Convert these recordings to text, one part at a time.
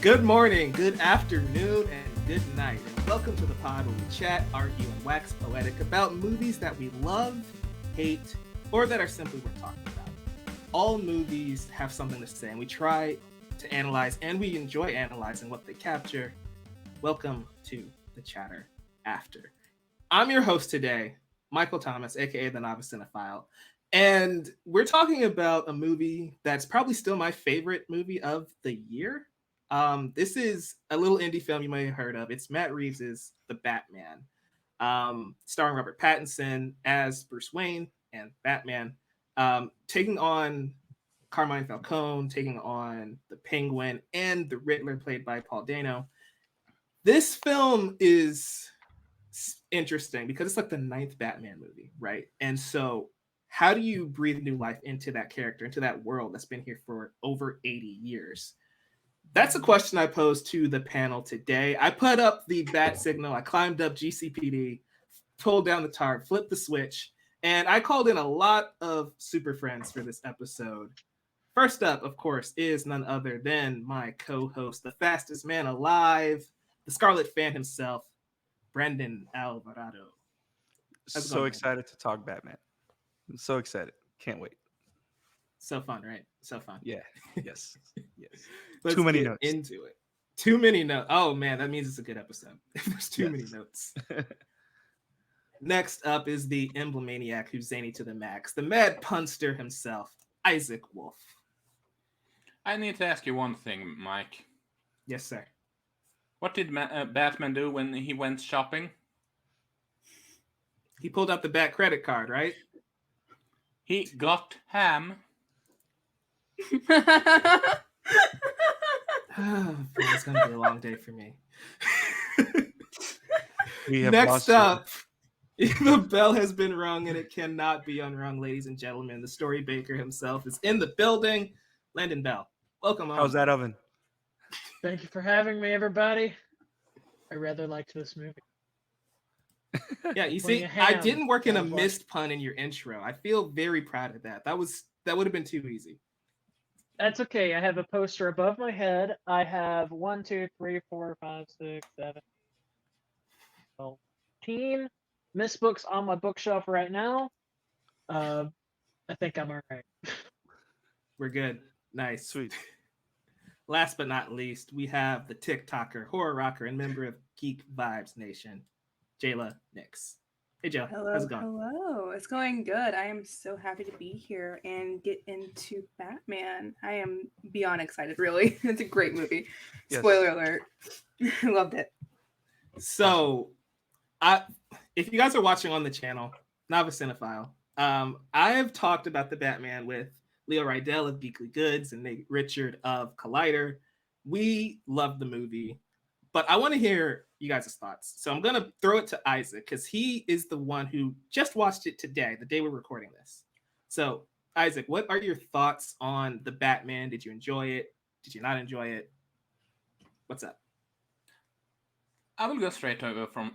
Good morning, good afternoon, and good night, and welcome to the pod where we chat, argue, and wax poetic about movies that we love, hate, or that are simply worth talking about. All movies have something to say, and we try to analyze, and we enjoy analyzing what they capture. Welcome to the Chatter After. I'm your host today, Michael Thomas, aka the Novice Cinephile, and we're talking about a movie that's probably still my favorite movie of the year. This is a little indie film you may have heard of. It's Matt Reeves' The Batman, starring Robert Pattinson as Bruce Wayne and Batman, taking on Carmine Falcone, taking on the Penguin and the Riddler, played by Paul Dano. This film is interesting because it's like the ninth Batman movie, right? And so, how do you breathe new life into that character, into that world that's been here for over 80 years? That's a question I posed to the panel today. I put up the bat signal, I climbed up GCPD, pulled down the tarp, flipped the switch, and I called in a lot of super friends for this episode. First up, of course, is none other than my co-host, the fastest man alive, the Scarlet Fan himself, Brendan Alvarado. So excited to talk Batman. I'm so excited. Can't wait. So fun, right? So fun. Yeah. Yes. Yes. Let's Too many get notes. into it. Too many notes. Oh man, that means it's a good episode. If there's too many notes. Next up is the emblemaniac who's zany to the max, the mad punster himself, Isak Wolf. I need to ask you one thing, Mike. Yes, sir. What did Batman do when he went shopping? He pulled out the Bat credit card, right? He got ham. It's gonna be a long day for me. Next up, the bell has been rung and it cannot be unrung, ladies and gentlemen. The story baker himself is in the building. Landon Beall, welcome on. How's that oven? Thank you for having me, everybody. I rather liked this movie. Yeah, you see, I didn't work in a missed pun in your intro. I feel very proud of that. That would have been too easy. That's okay. I have a poster above my head. I have 1, 2, 3, 4, 5, 6, 7, 13 missed books on my bookshelf right now. I think I'm all right. We're good. Nice. Sweet. Last but not least, we have the TikToker, horror rocker, and member of Geek Vibes Nation, Jayla Nix. Hey, Jayla. Hello, how's it going? Hello. It's going good. I am so happy to be here and get into Batman. I am beyond excited, really. It's a great movie. Yes. Spoiler alert. I loved it. So, if you guys are watching on the channel, Novice Cinephile, I have talked about the Batman with Leo Rydell of Geekly Goods and Nate Richard of Collider. We love the movie, but I want to hear you guys' thoughts. So I'm going to throw it to Isak because he is the one who just watched it today, the day we're recording this. So, Isak, what are your thoughts on the Batman? Did you enjoy it? Did you not enjoy it? What's up? I will go straight over from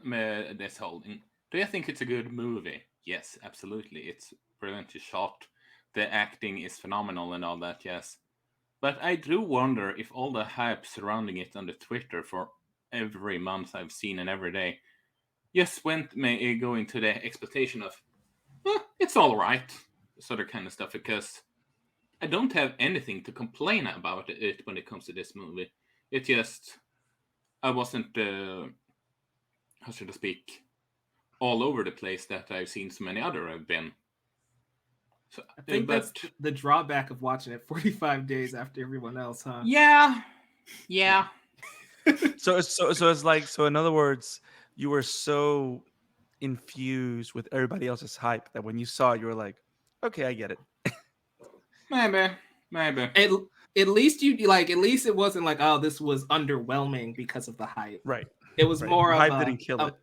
this holding. Do you think it's a good movie? Yes, absolutely. It's brilliantly shot. The acting is phenomenal and all that, yes. But I do wonder if all the hype surrounding it on the Twitter for every month I've seen and every day just went me going to the expectation of, it's all right, sort of kind of stuff, because I don't have anything to complain about it when it comes to this movie. It just, I wasn't, how should I speak, all over the place that I've seen so many other have been. So, I think that's the drawback of watching it 45 days after everyone else, huh? Yeah. So it's like, so in other words, you were so infused with everybody else's hype that when you saw it, you were like, okay, I get it. Maybe. At least at least it wasn't like, oh, this was underwhelming because of the hype. Right. It was more the of hype didn't kill it.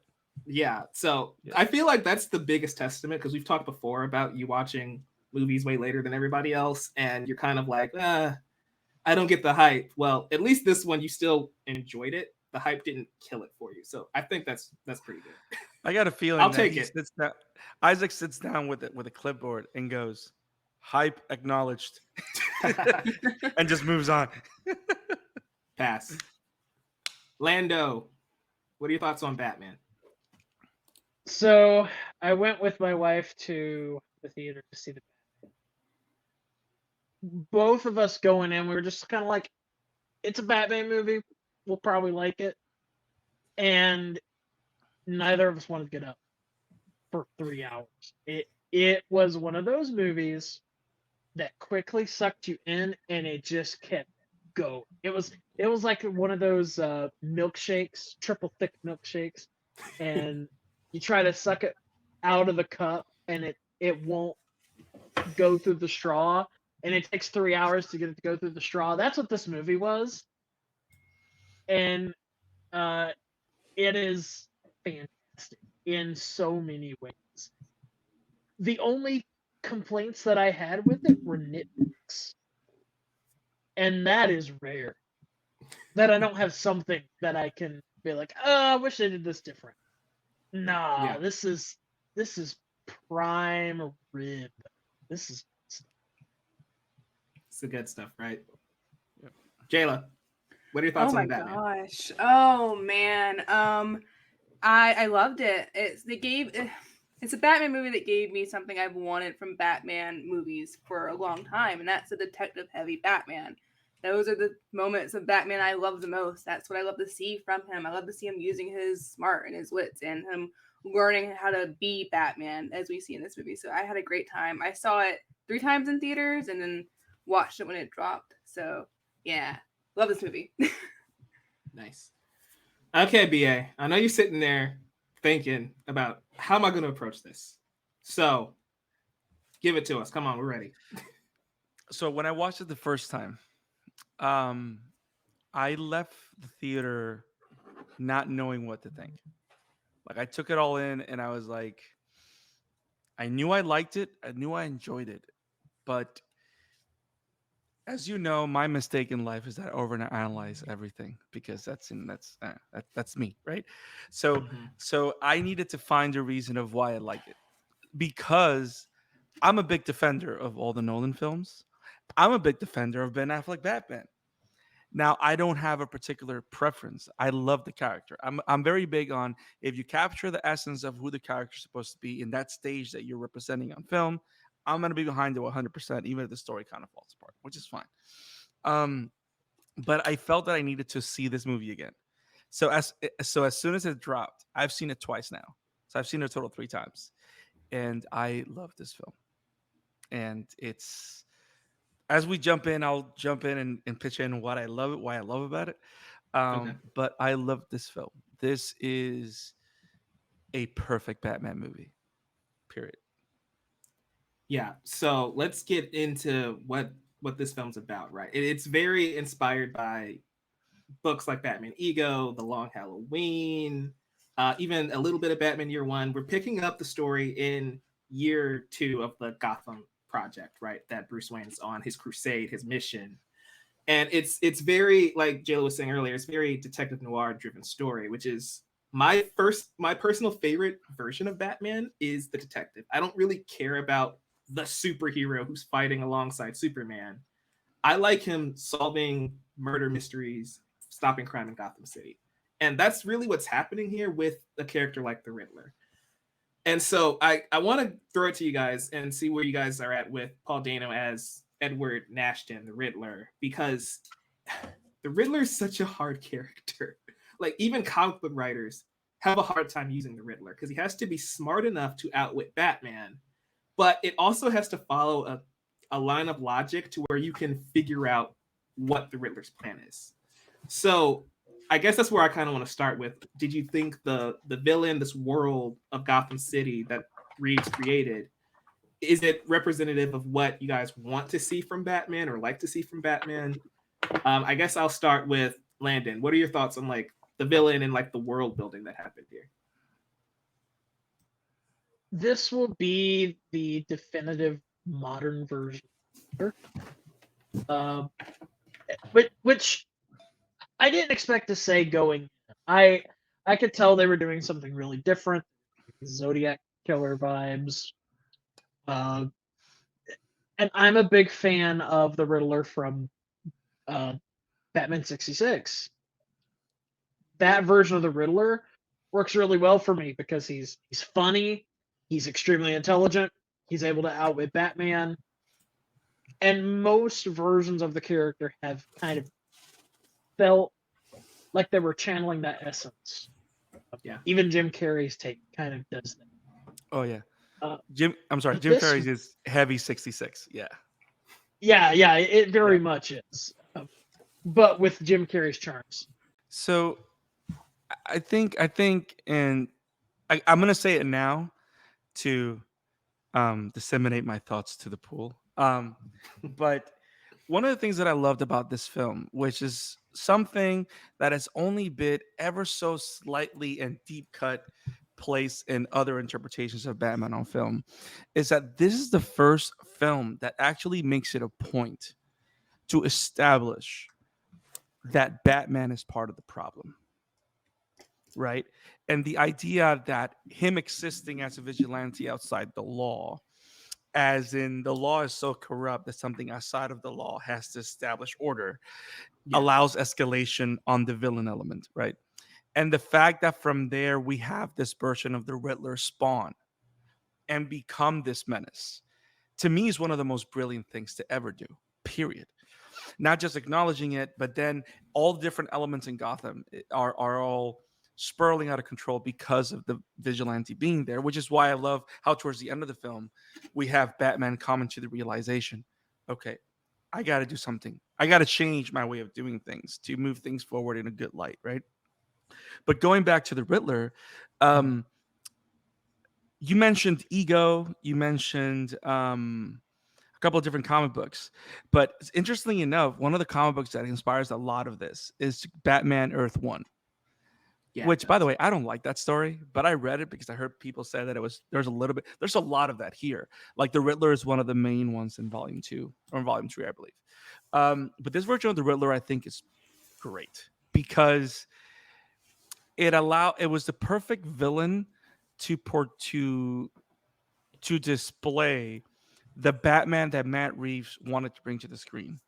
Yeah. So yeah. I feel like that's the biggest testament, because we've talked before about you watching movies way later than everybody else, and you're kind of like, I don't get the hype. Well, at least this one you still enjoyed it. The hype didn't kill it for you. So I think that's pretty good. I got a feeling I'll take it. Isak sits down with a clipboard and goes, hype acknowledged. And just moves on. Pass. Lando, what are your thoughts on Batman? So I went with my wife to the theater to see the Batman. Both of us going in, we were just kind of like, it's a Batman movie. We'll probably like it. And neither of us wanted to get up for 3 hours. It was one of those movies that quickly sucked you in, and it just kept going. It was like one of those milkshakes, triple thick milkshakes, and you try to suck it out of the cup, and it won't go through the straw, and it takes 3 hours to get it to go through the straw. That's what this movie was, and it is fantastic in so many ways. The only complaints that I had with it were nitpicks, and that is rare. That I don't have something that I can be like, oh, I wish they did this different. Nah, Yeah. this is prime rib. This is It's the good stuff, right? Yep. Jayla, what are your thoughts Oh on my Batman? gosh. Oh man. I loved it. It's a Batman movie that gave me something I've wanted from Batman movies for a long time, and that's a detective heavy Batman. Those are the moments of Batman I love the most. That's what I love to see from him. I love to see him using his smart and his wits and him learning how to be Batman as we see in this movie. So I had a great time. I saw it 3 times in theaters and then watched it when it dropped. So yeah, love this movie. Nice. Okay, BA. I know you're sitting there thinking about how am I going to approach this. So, give it to us. Come on, we're ready. So when I watched it the first time, I left the theater not knowing what to think. Like I took it all in, and I was like, I knew I liked it, I knew I enjoyed it, but as you know, my mistake in life is that I overanalyze everything because that's me, right? So Mhm. so I needed to find a reason of why I like it because I'm a big defender of all the Nolan films. I'm a big defender of Ben Affleck Batman. Now, I don't have a particular preference. I love the character. I'm very big on if you capture the essence of who the character's supposed to be in that stage that you're representing on film, I'm gonna be behind it 100%, even if the story kind of falls apart, which is fine. Um, but I felt that I needed to see this movie again. So as soon as it dropped, I've seen it twice now. So I've seen it a total 3 times, and I love this film. And it's as we jump in, I'll jump in and pitch in what I love it, why I love about it. Okay. But I love this film. This is a perfect Batman movie. Period. Yeah. So, let's get into what this film's about, right? It's very inspired by books like Batman Ego, The Long Halloween, even a little bit of Batman Year One. We're picking up the story in year 2 of the Gotham project, right? That Bruce Wayne's on his crusade, his mission. And it's very, like Jayla was saying earlier, it's very detective noir driven story, which is my personal favorite version of Batman is the detective. I don't really care about the superhero who's fighting alongside Superman. I like him solving murder mysteries, stopping crime in Gotham City. And that's really what's happening here with a character like the Riddler. And so I want to throw it to you guys and see where you guys are at with Paul Dano as Edward Nashton, the Riddler, because the Riddler is such a hard character. Like, even comic book writers have a hard time using the Riddler because he has to be smart enough to outwit Batman, but it also has to follow a line of logic to where you can figure out what the Riddler's plan is. So I guess that's where I kind of want to start with. Did you think the villain, this world of Gotham City that Reeves created, is it representative of what you guys want to see from Batman or like to see from Batman? I guess I'll start with Landon. What are your thoughts on like the villain and like the world building that happened here? this will be the definitive modern version. Um, which I didn't expect to say going in. I could tell they were doing something really different. Zodiac killer vibes. Uh, and I'm a big fan of the Riddler from Batman 66. That version of the Riddler works really well for me because he's funny, he's extremely intelligent, he's able to outwit Batman, and most versions of the character have kind of felt like they were channeling that essence. Yeah. Even Jim Carrey's take kind of does that. Oh yeah. Uh, I'm sorry. but Jim this, Carrey's is heavy 66. Yeah. yeah, it very Yeah. much is, but with Jim Carrey's charms. So I think, and I'm gonna say it now to disseminate my thoughts to the pool. But one of the things that I loved about this film, which is something that has only been ever so slightly and deep cut place in other interpretations of Batman on film, is that this is the first film that actually makes it a point to establish that Batman is part of the problem, right? And the idea that him existing as a vigilante outside the law, as in the law is so corrupt that something outside of the law has to establish order, Yeah. allows escalation on the villain element, right? And the fact that from there we have this version of the Riddler spawn and become this menace, to me, is one of the most brilliant things to ever do, period. Not just acknowledging it, but then all the different elements in Gotham are all spiraling out of control because of the vigilante being there, which is why I love how towards the end of the film we have Batman coming to the realization, okay, I got to do something. I got to change my way of doing things to move things forward in a good light, right? But going back to the Riddler, you mentioned Ego, you mentioned a couple of different comic books. But interestingly enough, one of the comic books that inspires a lot of this is Batman Earth One. Yeah, Which, by the way, I don't like that story, but I read it because I heard people say that there's a lot of that here. Like the Riddler is one of the main ones in Volume 2 or in Volume 3, I believe. But this version of the Riddler, I think, is great because it was the perfect villain to display the Batman that Matt Reeves wanted to bring to the screen,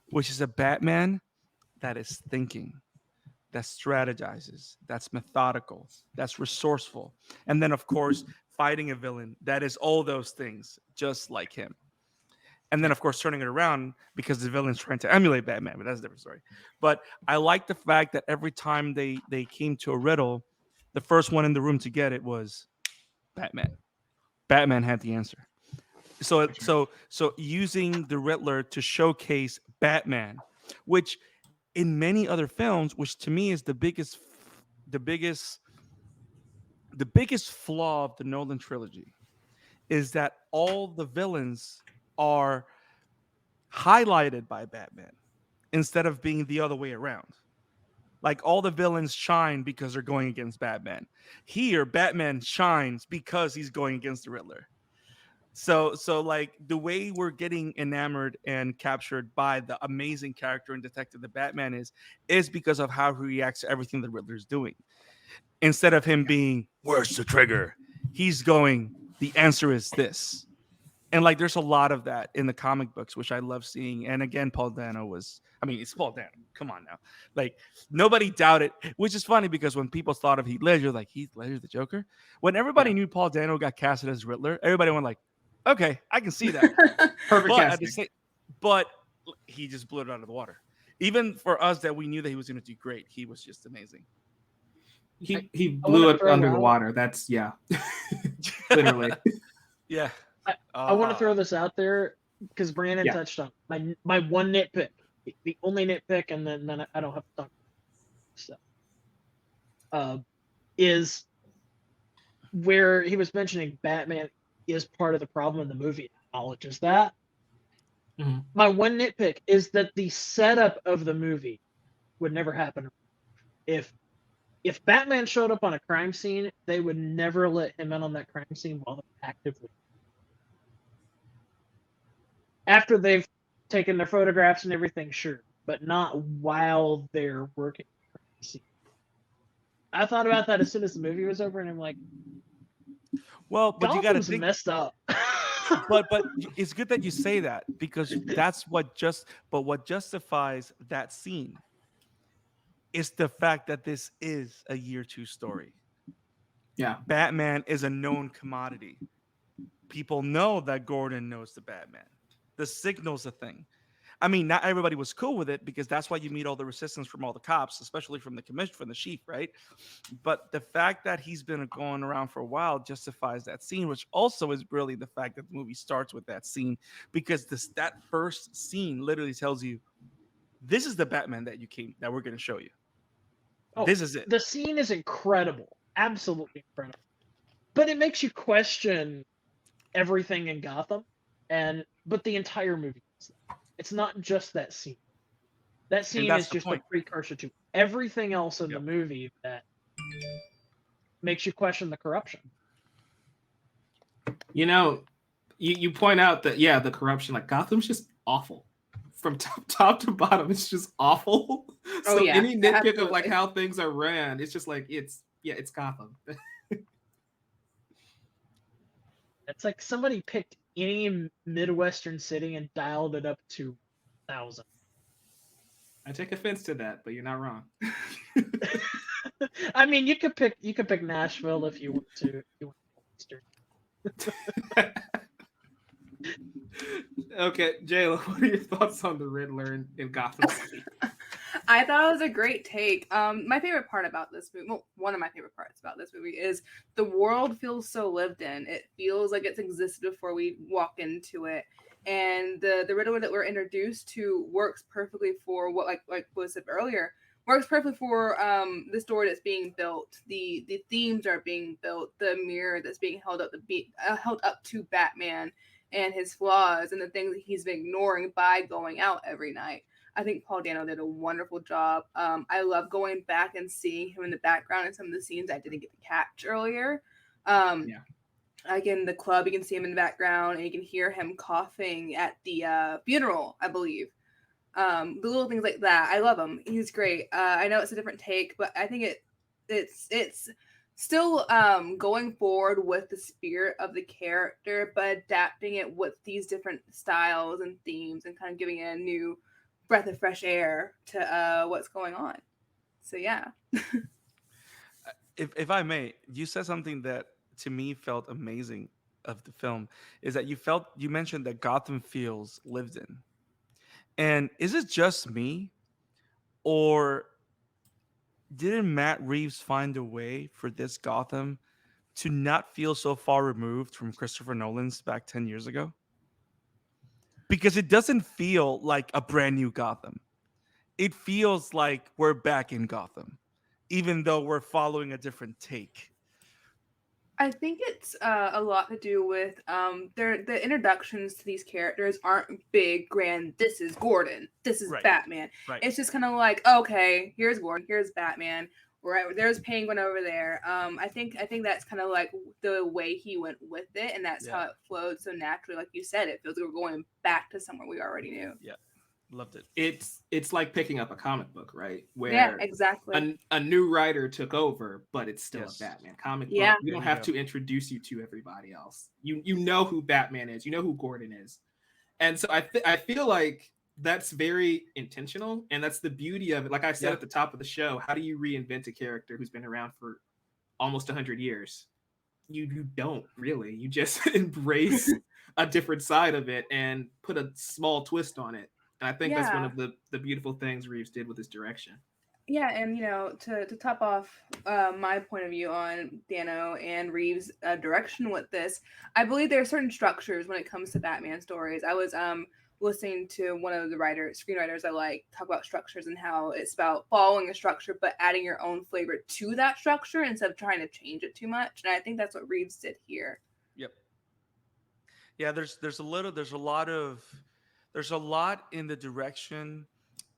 which is a Batman that is thinking, that strategizes, that's methodical, that's resourceful. And then, of course, fighting a villain that is all those things, just like him. And then, of course, turning it around because the villain's trying to emulate Batman, but that's a different story. But I like the fact that every time they came to a riddle, the first one in the room to get it was Batman. Batman had the answer. So using the Riddler to showcase Batman, which in many other films, which to me is the biggest the biggest flaw of the Nolan trilogy, is that all the villains are highlighted by Batman instead of being the other way around. Like all the villains shine because they're going against Batman. Here, Batman shines because he's going against the Riddler. So like the way we're getting enamored and captured by the amazing character and detective that Batman is because of how he reacts to everything the Riddler's doing. Instead of him being, where's the trigger? He's going, the answer is this. And like there's a lot of that in the comic books, which I love seeing. And again, Paul Dano it's Paul Dano. Come on now. Like nobody doubted, which is funny because when people thought of Heath Ledger, like Heath Ledger, the Joker, when everybody knew Paul Dano got casted as Riddler, everybody went like, okay, I can see that. Perfect But casting. but he just blew it out of the water. Even for us that we knew that he was going to do great, he was just amazing. He I blew wanna it throw under the out- wathe. That's literally. Yeah. I want to throw this out there because Brandon Yeah. touched on my one nitpick, the only nitpick, and then I don't have to talk. So, is where he was mentioning Batman is part of the problem in the movie. Acknowledges that. Mhm. My one nitpick is that the setup of the movie would never happen. If Batman showed up on a crime scene, they would never let him in on that crime scene while they're actively. After they've taken their photographs and everything, sure, but not while they're working. I thought about that as soon as the movie was over, and I'm like, Well, but you got to Gotham's think. messed up. But it's good that you say that because that's what justifies that scene. It's the fact that this is a year 2 story. Yeah. Batman is a known commodity. People know that Gordon knows the Batman. The signal's a thing. I mean, not everybody was cool with it because that's why you meet all the resistance from all the cops, especially from the commission, from the chief, right? But the fact that he's been going around for a while justifies that scene, which also is really the fact that the movie starts with that scene, because that first scene literally tells you, this is the Batman that we're going to show you. Oh, This is it. the scene is incredible, absolutely incredible, but it makes you question everything in Gotham, but the entire movie. It's not just that scene. That And scene that's is the just a point. precursor to everything else in the Yep. movie that makes you question the corruption. You know, you point out that the corruption, like Gotham's just awful. From top to bottom, it's just awful. Oh, So yeah, any nitpick of absolutely. like how things are ran, it's just like it's Gotham. It's like somebody picked any Midwestern city and dialed it up to 1,000. I take offense to that, but you're not wrong. I mean, you could pick Nashville if you want to. Okay, Jayla, what are your thoughts on the Riddler in Gotham City? I thought it was a great take. My favorite part about this movie, well, one of my favorite parts about this movie is the world feels so lived in. It feels like it's existed before we walk into it. And the Riddler that we're introduced to works perfectly for what, like was said earlier, works perfectly for the story that's being built. The themes are being built. The mirror that's being held up to Batman and his flaws and the things that he's been ignoring by going out every night. I think Paul Dano did a wonderful job. I love going back and seeing him in the background in some of the scenes I didn't get to catch earlier. Like in the club, you can see him in the background, and you can hear him coughing at the funeral, I believe. The little things like that, I love him. He's great. I know it's a different take, but I think it's still going forward with the spirit of the character, but adapting it with these different styles and themes, and kind of giving it a new breath of fresh air to what's going on. So yeah. If I may, you said something that to me felt amazing of the film, is that you mentioned that Gotham feels lived in. And is it just me, or didn't Matt Reeves find a way for this Gotham to not feel so far removed from Christopher Nolan's back 10 years ago? Because it doesn't feel like a brand new Gotham. It feels like we're back in Gotham, even though we're following a different take. I think it's a lot to do with the introductions to these characters aren't big, grand. This is Gordon. This is Right. Batman. Right. It's just kind of like, okay, here's Gordon. Here's Batman. Right. There's Penguin over there. I think that's kind of like the way he went with it, and that's how it flowed so naturally. Like you said, it feels like we're going back to somewhere we already knew. Yeah. Loved it. It's like picking up a comic book, right? Where exactly. A new writer took over, but it's still a Batman comic book. You don't have to introduce you to everybody else. You know who Batman is. You know who Gordon is. And so I feel like that's very intentional, and that's the beauty of it. Like I said at the top of the show, how do you reinvent a character who's been around for almost 100 years? You don't really. You just embrace a different side of it and put a small twist on it. And I think that's one of the beautiful things Reeves did with his direction. Yeah, and to top off my point of view on Dano and Reeves' direction with this, I believe there are certain structures when it comes to Batman stories. I was listening to one of the screenwriters I like talk about structures and how it's about following a structure but adding your own flavor to that structure instead of trying to change it too much. And I think that's what Reeves did here. Yep. Yeah, there's a lot in the direction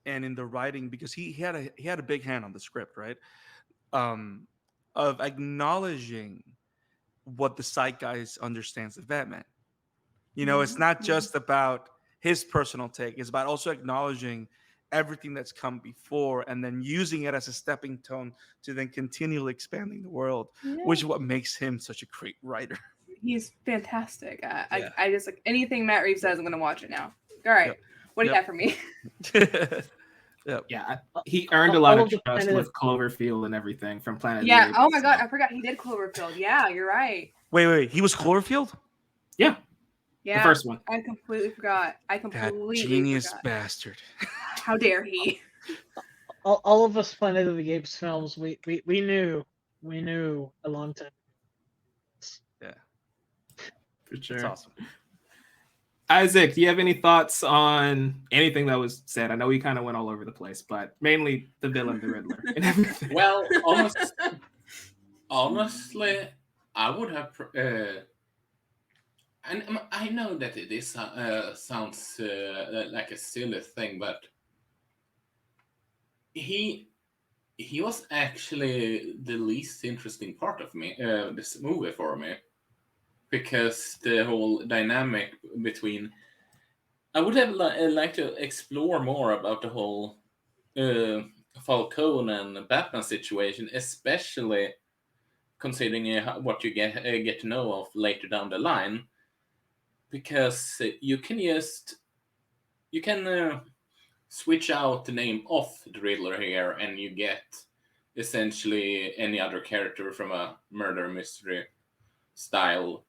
and in the writing, because he had a big hand on the script, right? Of acknowledging what the zeitgeist understands of Batman. It's not just about his personal take. It's about also acknowledging everything that's come before and then using it as a stepping stone to then continually expanding the world, which is what makes him such a great writer. He's fantastic. I just, like anything Matt Reeves says, I'm going to watch it now. All right. What do you got for me? Yep. Yeah, he earned a lot all of of the trust Planet with of Cloverfield and everything from Planet of the Yeah. Apes. Oh my god, so- I forgot he did Cloverfield. Yeah, you're right. Wait. He was Cloverfield? Yeah, the Yeah, first one. I completely forgot. I That completely genius forgot. bastard. How dare he? all of us Planet of the Apes films, we knew a long time. Yeah, For it's sure. awesome. Isaac, do you have any thoughts on anything that was said? I know we kind of went all over the place, but mainly the villain, the Riddler, and everything. Well, honestly, I would have. And I know that it is sounds like a silly thing, but he was actually the least interesting part of me this movie for me, because the whole dynamic between, I would have liked to explore more about the whole Falcone and Batman situation, especially considering what you get to know of later down the line, because you can switch out the name of the Riddler here, and you get essentially any other character from a murder mystery style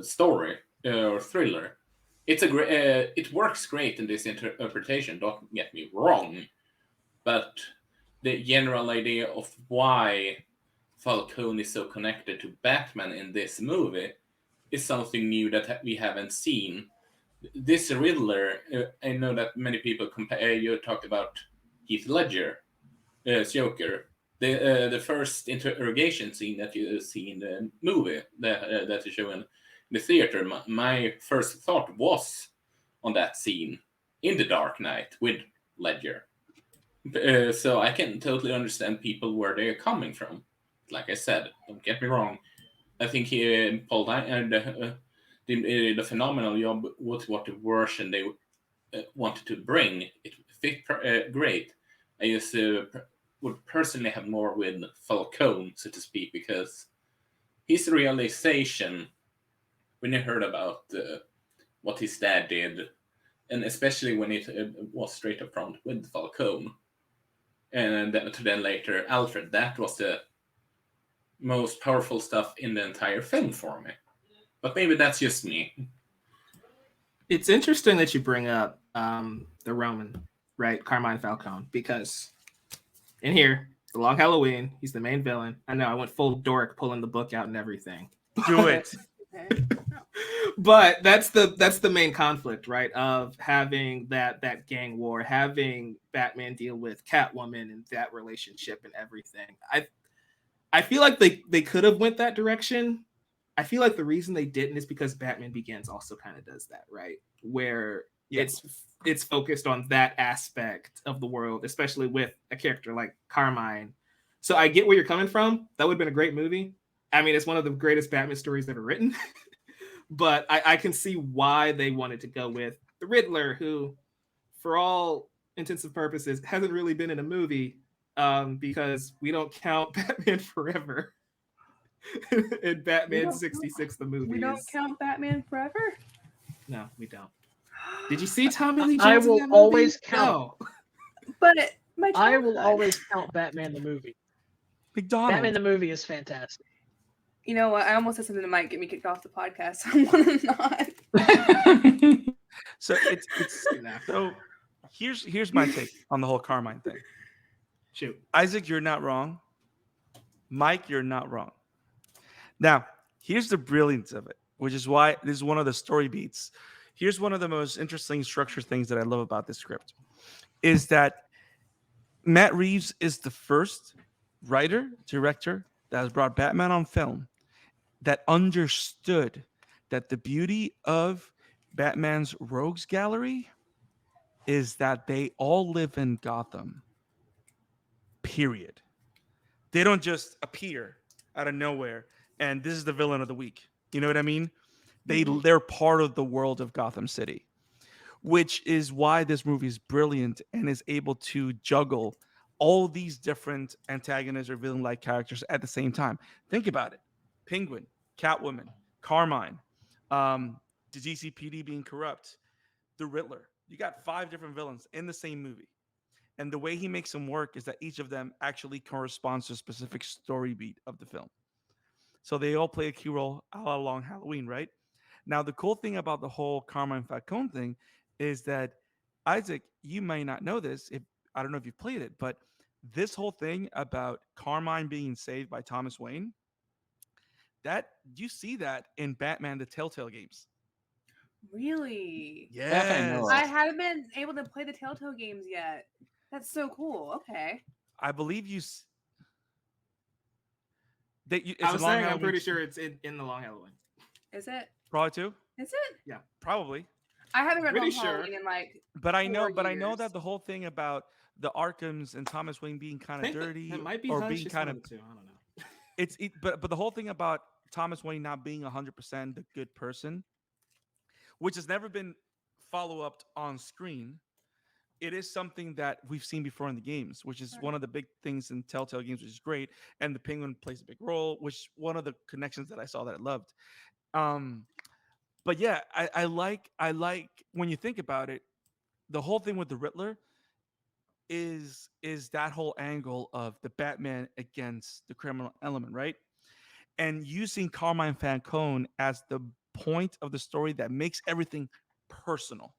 story or thriller. It's a great. It works great in this interpretation. Don't get me wrong, but the general idea of why Falcone is so connected to Batman in this movie is something new that we haven't seen. This Riddler, I know that many people compare. You talked about Heath Ledger, Joker. The first interrogation scene that you see in the movie that you show in the theater. My first thought was on that scene in The Dark Knight with Ledger. So I can totally understand people where they're coming from. Like I said, don't get me wrong. I think Paul did a phenomenal job with what the version they wanted to bring. It fit great. I just would personally have more with Falcone, so to speak, because his realization when he heard about what his dad did, and especially when it was straight up front with Falcone, and then later Alfred, that was the most powerful stuff in the entire film for me. But maybe that's just me. It's interesting that you bring up the Roman, right, Carmine Falcone, because in here, The Long Halloween, he's the main villain. I know I went full dork pulling the book out and everything. Do it. Okay. But that's the main conflict, right? Of having that gang war, having Batman deal with Catwoman and that relationship and everything. I feel like they could have went that direction. I feel like the reason they didn't is because Batman Begins also kind of does that, right? Where it's focused on that aspect of the world, especially with a character like Carmine. So I get where you're coming from. That would have been a great movie. I mean, it's one of the greatest Batman stories ever written. But I can see why they wanted to go with the Riddler, who, for all intents and purposes, hasn't really been in a movie because we don't count Batman Forever in Batman 66, the movie. We don't count Batman Forever? No, we don't. Did you see Tommy Lee Jones I in will that movie? always count. No. But my I will childhood. always count Batman the movie. McDonald. Batman the movie is fantastic. You know what? I almost said something that might get me kicked off the podcast. I want to not. So it's so here's my take on the whole Carmine thing. Shoot. Isaac, you're not wrong. Mike, you're not wrong. Now, here's the brilliance of it, which is why this is one of the story beats. Here's one of the most interesting structure things that I love about this script is that Matt Reeves is the first writer, director that has brought Batman on film that understood that the beauty of Batman's rogues gallery is that they all live in Gotham. Period. They don't just appear out of nowhere and this is the villain of the week. You know what I mean? They're part of the world of Gotham City, which is why this movie is brilliant and is able to juggle all these different antagonists or villain-like characters at the same time. Think about it. Penguin, Catwoman, Carmine, the GCPD being corrupt, the Riddler. You got 5 different villains in the same movie. And the way he makes them work is that each of them actually corresponds to a specific story beat of the film. So they all play a key role all along Halloween, right? Now, the cool thing about the whole Carmine Falcone thing is that, Isaac, you may not know this. If I don't know if you've played it, but this whole thing about Carmine being saved by Thomas Wayne, that you see that in Batman the Telltale games. Really? That I know I of. haven't been able to play the Telltale games yet. That's so cool. Okay. I believe that you. I It's a was long saying I'm Halloween. pretty sure it's in the Long Halloween. Is it? Probably too. Is it? Probably. I haven't read Pretty Long sure. Halloween in like But I know 4 that years. the whole thing about the Arkhams and Thomas Wayne being kind I of think dirty it might be or Hush. being It's kind one of of the two. I don't know. but the whole thing about Thomas Wayne not being 100% the good person, which has never been follow up on screen. It is something that we've seen before in the games, which is one of the big things in Telltale games, which is great. And the Penguin plays a big role, which one of the connections that I saw that I loved. But yeah, I like when you think about it, the whole thing with the Riddler is that whole angle of the Batman against the criminal element, right? And using Carmine Falcone as the point of the story that makes everything personal.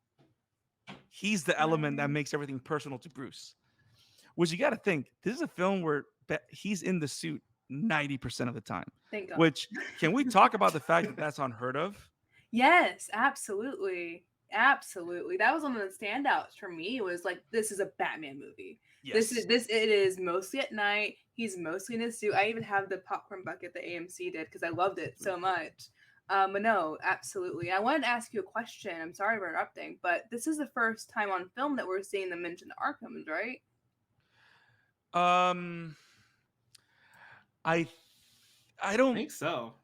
He's the element that makes everything personal to Bruce. Which you got to think, this is a film where he's in the suit 90% of the time. Thank God. Which, can we talk about the fact that that's unheard of? Yes, absolutely. Absolutely. That was one of the standouts for me. Was like, this is a Batman movie. Yes. It is mostly at night. He's mostly in his suit. I even have the popcorn bucket that AMC did because I loved it so much. But no, absolutely. I wanted to ask you a question. I'm sorry for interrupting, but this is the first time on film that we're seeing them mention the Arkhams, right? I I don't think so.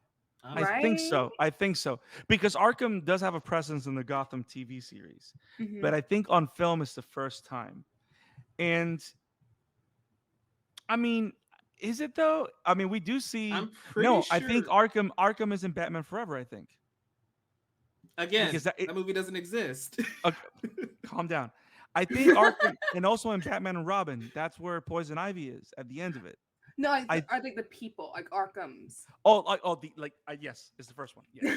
I think so. I think so. Because Arkham does have a presence in the Gotham TV series. Mhm. But I think on film it's the first time. And I mean, is it though? I mean, we do see I'm pretty I think sure- Arkham is in Batman Forever, I think. Again, Because that movie doesn't exist. Calm down. I think Arkham and also in Batman and Robin, that's where Poison Ivy is at the end of it. No, I think the people, like Arkham's. Yes, it's the first one. Yeah.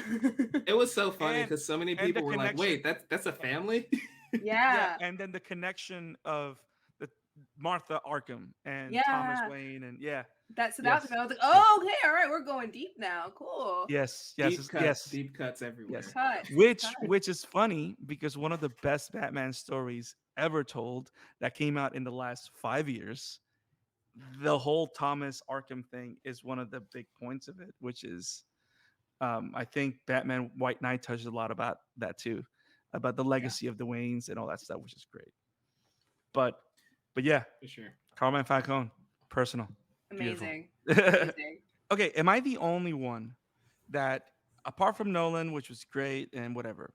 It was so funny And- because so many and people the were like, connection- "Wait, that's a family." Yeah. And then the connection of the Martha Arkham and Yeah. Thomas Wayne and That Yes. I was like, oh, okay, all right, we're going deep now. Cool. yes, Deep cuts everywhere. Yes. Cut. Which is funny because one of the best Batman stories ever told that came out in the last 5 years, the whole Thomas Arkham thing is one of the big points of it, which is I think Batman White Knight touches a lot about that too, about the legacy of the Waynes and all that stuff, which is great. But yeah, For sure. Carmine Falcone, personal. Amazing. Beautiful. Amazing. Okay, am I the only one that, apart from Nolan, which was great and whatever,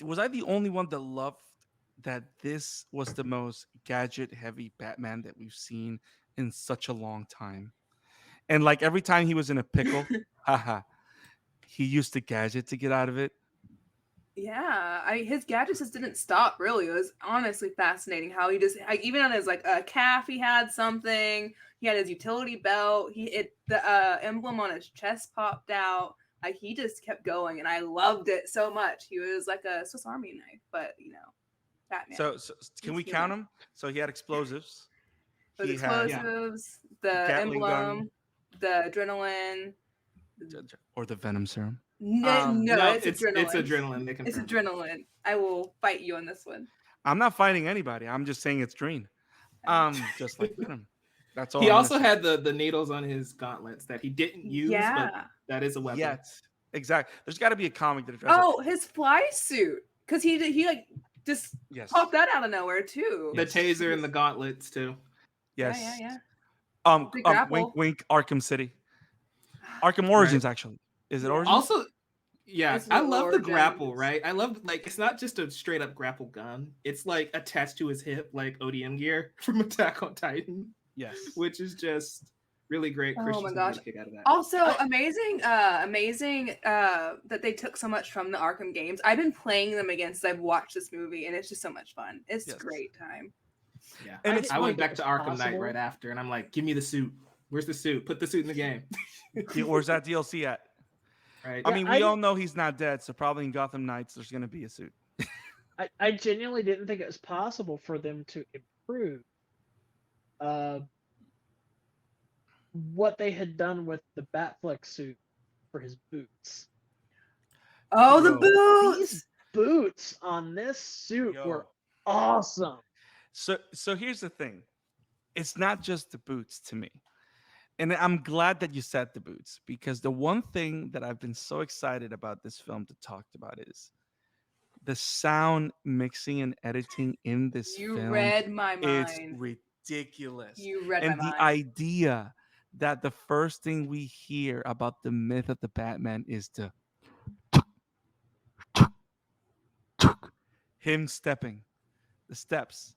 was I the only one that loved that this was the most gadget-heavy Batman that we've seen in such a long time? And like every time he was in a pickle, haha, he used the gadget to get out of it. Yeah, his gadgets just didn't stop. Really, it was honestly fascinating how he just even on his like calf he had something. He had his utility belt. The emblem on his chest popped out. Like he just kept going, and I loved it so much. He was like a Swiss Army knife, but Batman. So can we count him? So he had explosives. Those He had explosives, the Gatling gun. emblem, the adrenaline. or the Venom serum. No, it's adrenaline. It's adrenaline. They It's confirmed. adrenaline. I will fight you on this one. I'm not fighting anybody. I'm just saying it's green. Just like Venom. That's all. He I'm also gonna say. had the needles on his gauntlets that he didn't use, but that is a weapon. Yes, exactly. There's got to be a comic that addresses. Oh, his fly suit, because he like just popped that out of nowhere too. The taser and the gauntlets too. Yes. Yeah. Wink, Big grapple. wink. Arkham City. Arkham Origins, actually. Is it Origins? Also, yeah, It's I love the Origins. grapple, right? I love it's not just a straight up grapple gun. It's like attached to his hip, like ODM gear from Attack on Titan. Yes. Which is just really great. Oh my Christian's gosh. a kick out of that. Also, amazing that they took so much from the Arkham games. I've been playing them again since I've watched this movie, and it's just so much fun. It's a great time. Yeah, And I it's I didn't went think it back was to Arkham Knight possible. right after, and I'm like, give me the suit. Where's the suit? Put the suit in the game. Where's that DLC at? Right? I Yeah, mean, I we all didn't- know he's not dead, so probably in Gotham Knights there's gonna be a suit. I genuinely didn't think it was possible for them to improve uh, what they had done with the Batfleck suit for his boots. Oh, the Yo. These boots. boots on this suit Yo. were awesome. So here's the thing. It's not just the boots to me. And I'm glad that you said the boots because the one thing that I've been so excited about this film to talk about is the sound mixing and editing in this You film read my is mind. ridiculous. You read my And the mind. idea that the first thing we hear about the myth of the Batman is the him stepping the steps.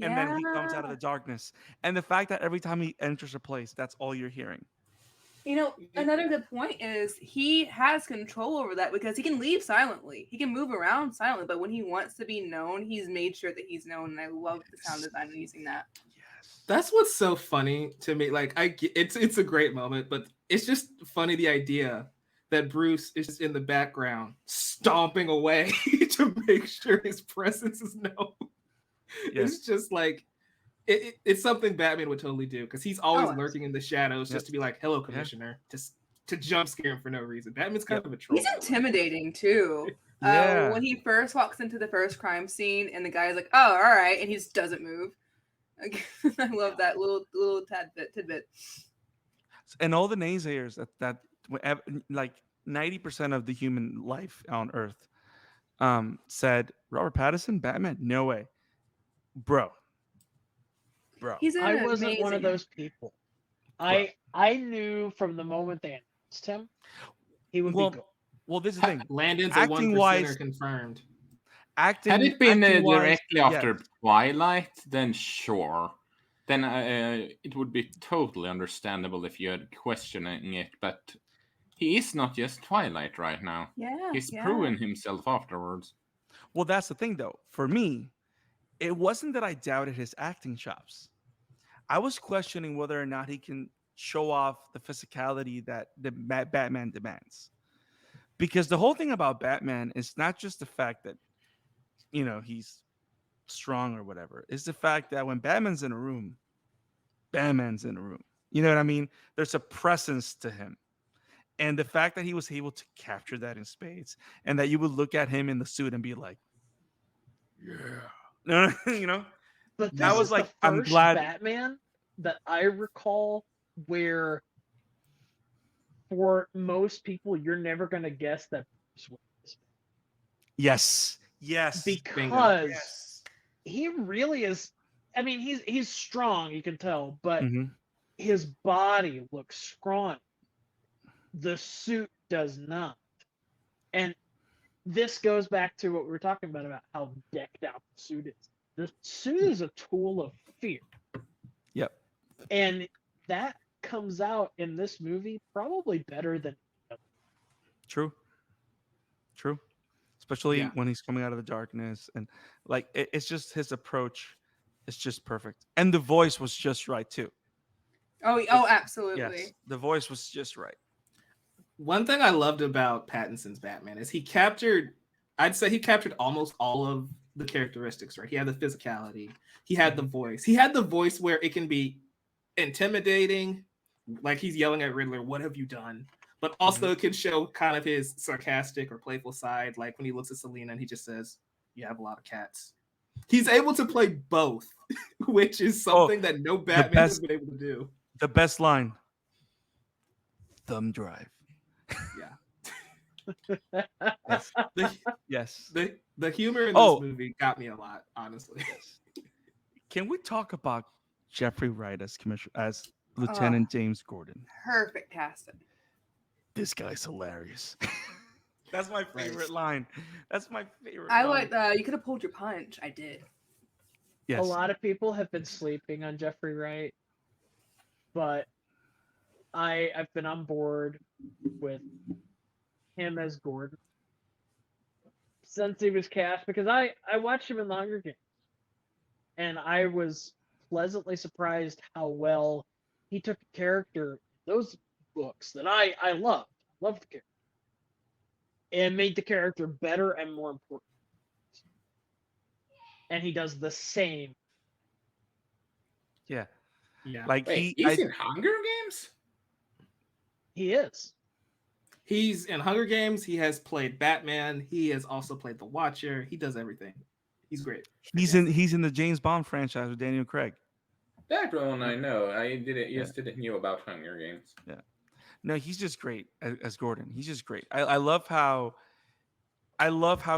And then he comes out of Yeah. the darkness. And the fact that every time he enters a place, that's all you're hearing. You know, another good point is he has control over that because he can leave silently. He can move around silently, but when he wants to be known, he's made sure that he's known. And I love the sound design and using that. Yes. That's what's so funny to me. Like, it's a great moment, but it's just funny the idea that Bruce is just in the background stomping away to make sure his presence is known. Yes. It's just like it's something Batman would totally do because he's always Oh, lurking in the shadows Yep. just to be like, "Hello, Yeah. Commissioner," just to jump scare him for no reason. Batman's kind Yep. of a troll. He's intimidating too. Yeah. When he first walks into the first crime scene and the guy's like, "Oh, all right," and he just doesn't move. I love that little tidbit. And all the naysayers that like 90% of the human life on Earth said Robert Pattinson, Batman, no way, bro. He's I an wasn't one of amazing. those people. I knew from the moment they announced him, he would Well, be good. well, this is the thing. Landon's a Acting 1%er wise, confirmed. Had it been acting-wise, directly after yes. Twilight, then sure. Then it would be totally understandable if you had questioning it, but he is not just Twilight right now. Yeah, He's yeah. proven himself afterwards. Well, that's the thing, though. For me, it wasn't that I doubted his acting chops. I was questioning whether or not he can show off the physicality that the Batman demands. Because the whole thing about Batman is not just the fact that, he's strong or whatever. It's the fact that when Batman's in a room, Batman's in a room. You know what I mean? There's a presence to him. And the fact that he was able to capture that in spades and that you would look at him in the suit and be like, yeah. But I this was is like, the I'm first glad. Batman that I recall where, for most people, you're never going to guess that Bruce Wayne is Yes. because Yes. he really is. I mean, he's strong, you can tell, but Mhm. his body looks scrawny. The suit does not. And this goes back to what we were talking about how decked out the suit is. The suit is a tool of fear. Yep. And that comes out in this movie probably better than True. Especially Yeah. when he's coming out of the darkness and like it's just his approach is just perfect. And the voice was just right too. Oh, absolutely. Yes. The voice was just right. One thing I loved about Pattinson's Batman is I'd say he captured almost all of the characteristics, right? He had the physicality, he had the voice. He had the voice where it can be intimidating, like he's yelling at Riddler, "What have you done?" But also it can show kind of his sarcastic or playful side, like when he looks at Selina and he just says, "You have a lot of cats." He's able to play both, which is something that no Batman has been able to do. The best line. Thumb drive. Yeah. Yes. Yes. The humor in this movie got me a lot, honestly. Can we talk about Jeffrey Wright as Lieutenant James Gordon? Perfect casting. This guy's hilarious. That's my favorite line. That's my favorite. I line. like you could have pulled your punch. I did. Yes. A lot of people have been sleeping on Jeffrey Wright, but I've been on board with him as Gordon since he was cast because I watched him in the Hunger Games. and I was pleasantly surprised how well he took a character in those books that I loved the character, and made the character better and more important. And he does the same. Yeah. Yeah. Like Wait, he's in Hunger Games? He is. He's in Hunger Games. He has played Batman. He has also played the Watcher. He does everything. He's great. he's in the James Bond franchise with Daniel Craig. That one I know. I Yeah. didn't knew about Hunger Games. Yeah. No, he's just great as Gordon. He's just great. I love how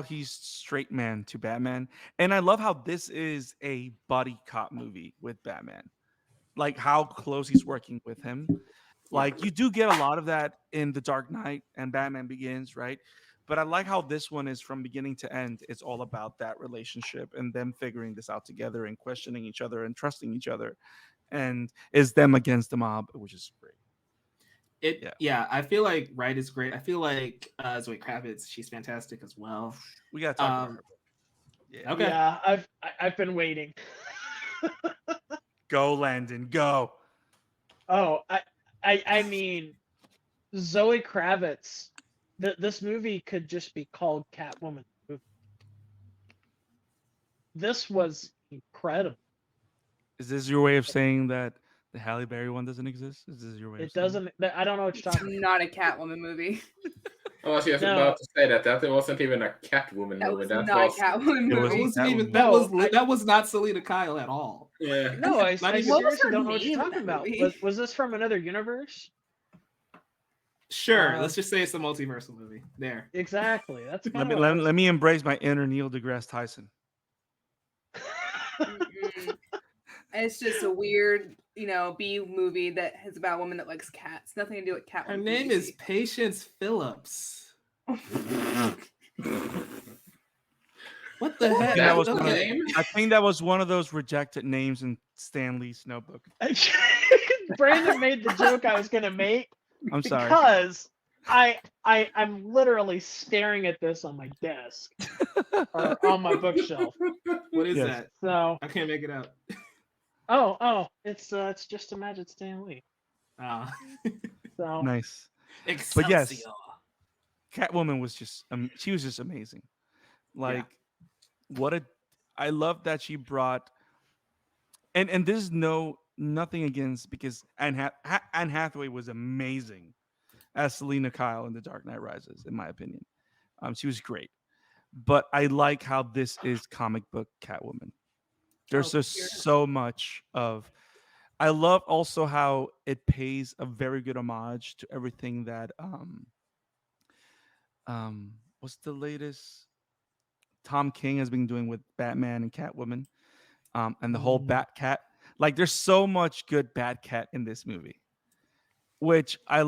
he's straight man to Batman, and I love how this is a buddy cop movie with Batman. Like how close he's working with him. Like you do get a lot of that in The Dark Knight and Batman Begins, right? But I like how this one is from beginning to end. It's all about that relationship and them figuring this out together and questioning each other and trusting each other. And is them against the mob, which is great. Yeah, I feel like Wright is great. I feel like Zoe Kravitz, she's fantastic as well. We gotta talk about her. Yeah. Okay. Yeah, I've been waiting. Go, Landon, go. Oh, I mean, Zoe Kravitz. This movie could just be called Catwoman. This was incredible. Is this your way of saying that the Halle Berry one doesn't exist? Is this your way? It doesn't. I don't know what you're talking about. Not a Catwoman movie. I was just No. about to say that wasn't even a Catwoman That movie. was That not was a Catwoman It was- movie. Wasn't even, No, that was not Selena Kyle at all. yeah. No, I Not even- What was seriously her don't know what name you're in talking that about. movie? Was this from another universe? Sure, Uh, let's just say it's a multiversal movie. There. Exactly. That's Let kind me of let me embrace my inner Neil deGrasse Tyson. Mm-mm. It's just a weird, B movie that is about a woman that likes cats. Nothing to do with Catwoman. Her name is Patience Phillips. What the heck? That was the Okay. name? I think that was one of those rejected names in Stan Lee's notebook. Brandon made the joke I was gonna make I'm sorry. because I'm literally staring at this on my desk or on my bookshelf. What is Yes. that? So I can't make it out. it's just Imagine Stan Lee. Ah. So Nice. Excelsior. But yes, Catwoman was just she was just amazing. Like I love that she brought and there's nothing against because Anne Hathaway was amazing as Selena Kyle in The Dark Knight Rises, in my opinion. She was great. But I like how this is comic book Catwoman. There's just so much of I love also how it pays a very good homage to everything that what's the latest Tom King has been doing with Batman and Catwoman, and the whole Batcat. Like, there's so much good Batcat in this movie, which I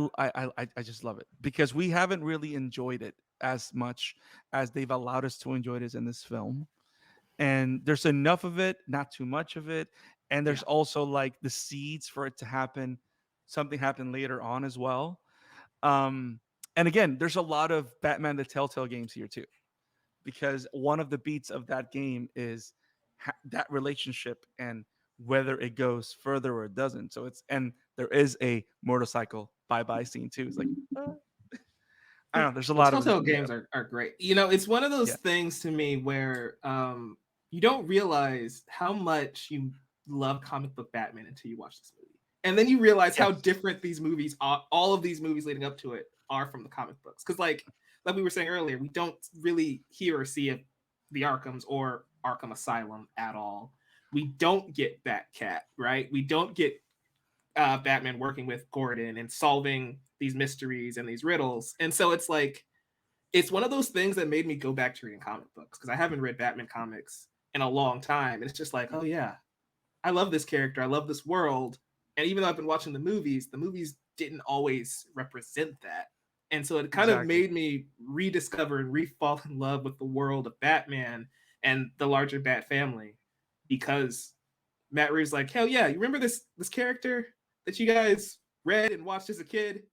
just love it because we haven't really enjoyed it as much as they've allowed us to enjoy this in this film. And there's enough of it, not too much of it, and there's also like the seeds for it to happen. Something happened later on as well. And again, there's a lot of Batman the Telltale games here too, because one of the beats of that game is that relationship and whether it goes further or it doesn't. So and there is a motorcycle bye-bye scene too. It's like I don't know. There's a lot of Telltale games are great. It's one of those things to me where you don't realize how much you love comic book Batman until you watch this movie, and then you realize how different these movies are. All of these movies leading up to it are from the comic books, because like we were saying earlier, we don't really hear or see of the Arkhams or Arkham Asylum at all. We don't get Batcat, right? We don't get Batman working with Gordon and solving these mysteries and these riddles. And so it's like, it's one of those things that made me go back to reading comic books, because I haven't read Batman comics in a long time. And it's just like, oh yeah, I love this character. I love this world. And even though I've been watching the movies didn't always represent that. And so it kind of made me rediscover and re-fall in love with the world of Batman and the larger Bat family, because Matt Reeves like, hell yeah, you remember this character that you guys read and watched as a kid?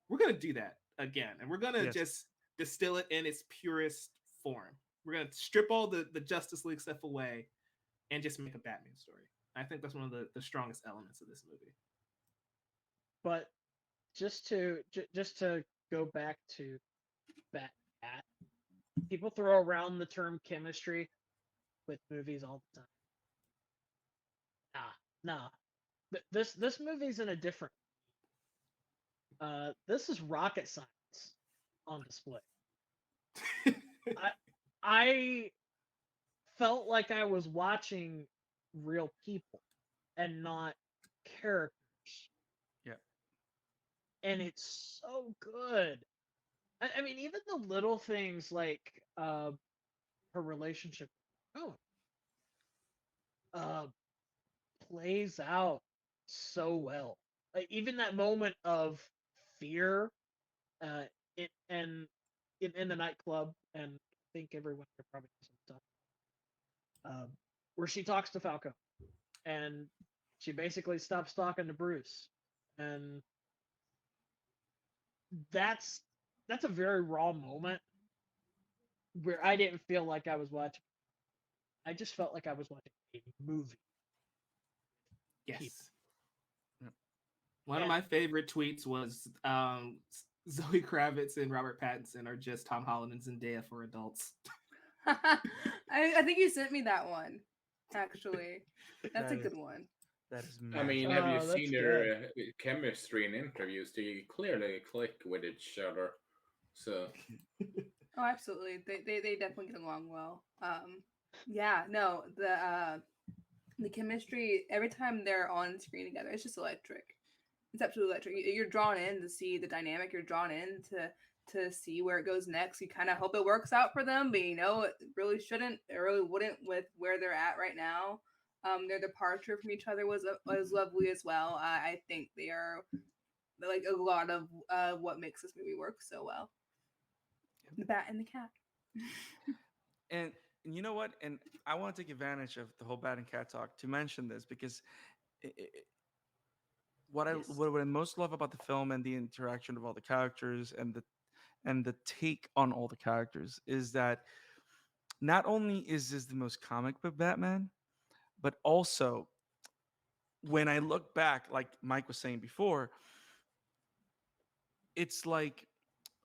We're going to do that again. And we're going to just distill it in its purest form. We're going to strip all the Justice League stuff away and just make a Batman story. I think that's one of the strongest elements of this movie. But just to go back to Bat, people throw around the term chemistry with movies all the time. Nah. This movie's in a different. This is rocket science on display. I felt like I was watching real people and not characters. Yeah. And it's so good. I mean, even the little things like her relationship plays out so well. Like, even that moment of fear, in the nightclub, and I think everyone here probably knows some stuff, where she talks to Falco, and she basically stops talking to Bruce, and that's a very raw moment where I didn't feel like I was watching. I just felt like I was watching a movie. Yes. Yep. One of my favorite tweets was Zoe Kravitz and Robert Pattinson are just Tom Holland and Zendaya for adults. I think you sent me that one, actually. That's a That good one. That is I mean, magic. have you that's seen good. their chemistry in interviews? They clearly click with each other. So Oh, absolutely. They definitely get along well. Yeah, no, the chemistry every time they're on screen together, it's just electric. It's absolutely electric. You're drawn in to see the dynamic. You're drawn in to see where it goes next. You kind of hope it works out for them, but you know it really shouldn't. It really wouldn't with where they're at right now. Their departure from each other was lovely as well. I think they are like a lot of what makes this movie work so well. The bat and the cat. And you know what? And I want to take advantage of the whole bat and cat talk to mention this because what Yes. what I most love about the film and the interaction of all the characters and the take on all the characters is that not only is this the most comic book Batman, but also when I look back, like Mike was saying before, it's like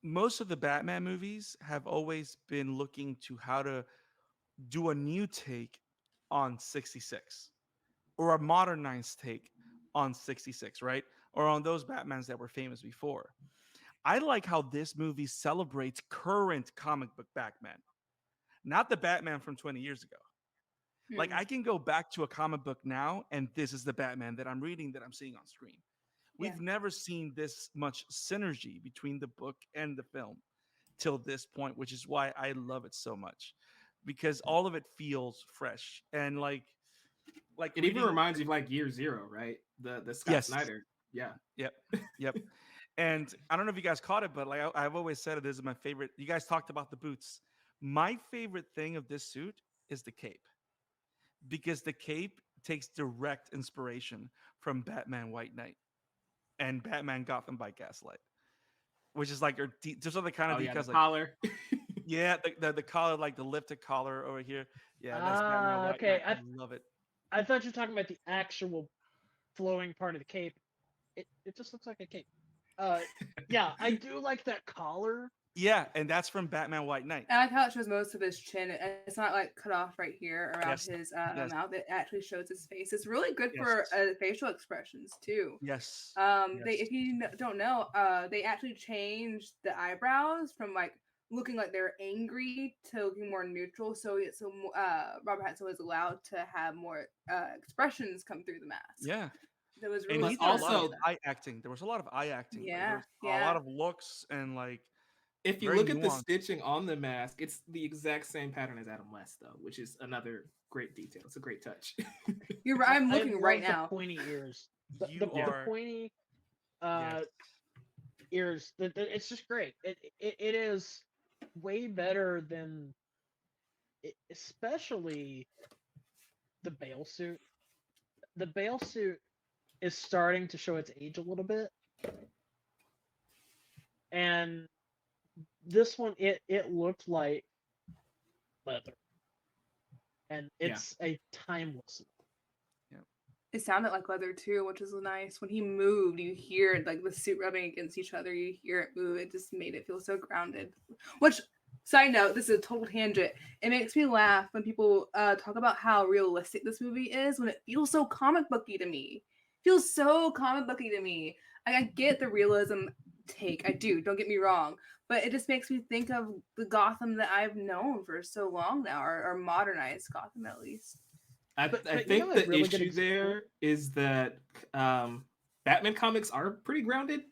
most of the Batman movies have always been looking to how to do a new take on 66 or a modernized take on 66, right? Or on those Batmans that were famous before. I like how this movie celebrates current comic book Batman, not the Batman from 20 years ago. Like I can go back to a comic book now, and this is the Batman that I'm reading that I'm seeing on screen. Yeah. We've never seen this much synergy between the book and the film till this point, which is why I love it so much because all of it feels fresh and like it even reminds you of like Year Zero, right? The Scott Yes. Snyder. Yeah. Yep. And I don't know if you guys caught it, but like I've always said, this is my favorite. You guys talked about the boots. My favorite thing of this suit is the cape because the cape takes direct inspiration from Batman White Knight and Batman Gotham by Gaslight, which is like just the kind of Oh yeah, details the like collar. yeah, the collar, like the lifted collar over here. Yeah, that's Batman White Okay. Knight. I love it. I thought you were talking about the actual flowing part of the cape. It just looks like a cape. Yeah, I do like that collar. Yeah, and that's from Batman White Knight. I like how it shows most of his chin. It's not like cut off right here around Yes. his Yes. mouth. It actually shows his face. It's really good Yes. for facial expressions too. Yes. They, if you don't know, they actually changed the eyebrows from like looking like they're angry to looking more neutral. So Robert Pattinson was allowed to have more expressions come through the mask. Yeah. That was And really he did a lot also- of eye acting. There was a lot of eye acting. Like, Yeah, there was a lot of looks and like If you very look at the nuanced. stitching on the mask, it's the exact same pattern as Adam West, though, which is another great detail. It's a great touch. You're right. I'm I looking love right the now. pointy ears. The are pointy yes. ears. It's just great. It is way better than, especially the Beall suit. The Beall suit is starting to show its age a little bit, and this one it looked like leather. and it's a timeless. It sounded like leather too, which is nice. When he moved, you hear it, like the suit rubbing against each other. You hear it move. It just made it feel so grounded. Which, side note, this is a total tangent. It makes me laugh when people talk about how realistic this movie is. When it feels so comic booky to me, it feels so comic booky to me. I get the realism take. I do. Don't get me wrong, but it just makes me think of the Gotham that I've known for so long now, or modernized Gotham at least. I think the really issue there is that Batman comics are pretty grounded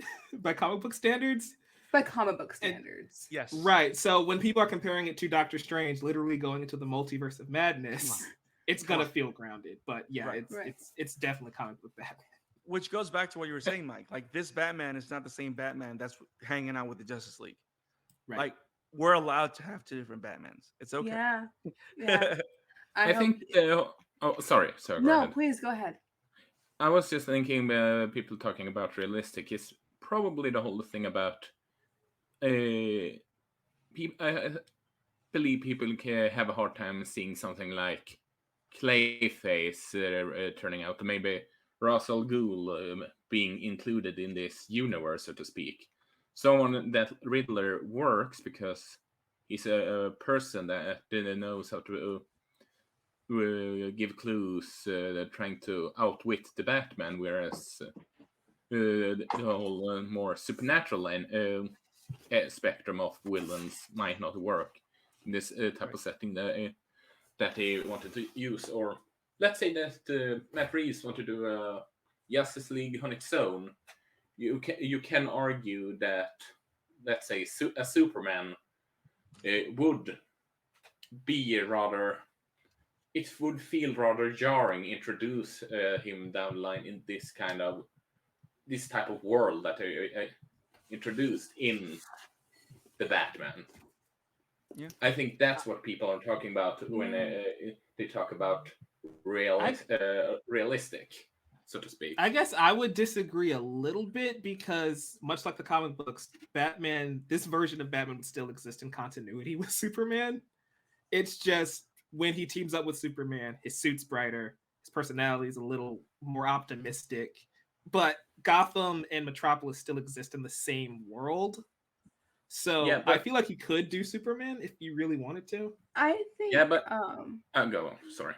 by comic book standards. By comic book standards. Yes. Right. So when people are comparing it to Doctor Strange, literally going into the multiverse of madness, it's going to feel grounded. But yeah, it's definitely comic book Batman. Which goes back to what you were saying, Mike. Like, this Batman is not the same Batman that's hanging out with the Justice League. Right. Like, we're allowed to have two different Batmans. It's okay. Yeah. I think... sorry. No, please go ahead. I was just thinking, people talking about realistic is probably the whole thing about. I believe people can have a hard time seeing something like Clayface turning out, maybe Ra's al Ghul being included in this universe, so to speak. Someone that Riddler works because he's a person that knows how to give clues, trying to outwit the Batman, whereas the whole more supernatural spectrum of villains might not work in this type of setting that they wanted to use. Or let's say that Matt Reeves wanted to do a Justice League on its own. You can argue that, let's say, a Superman would be rather... It would feel rather jarring to introduce him down the line in this type of world that they introduced in the Batman. Yeah. I think that's what people are talking about when they talk about realistic, so to speak. I guess I would disagree a little bit because, much like the comic books, Batman, this version of Batman would still exist in continuity with Superman. It's just when he teams up with Superman, his suit's brighter, his personality is a little more optimistic, but Gotham and Metropolis still exist in the same world. So I feel like he could do Superman if you really wanted to. I think. Yeah, but I'll go. Sorry.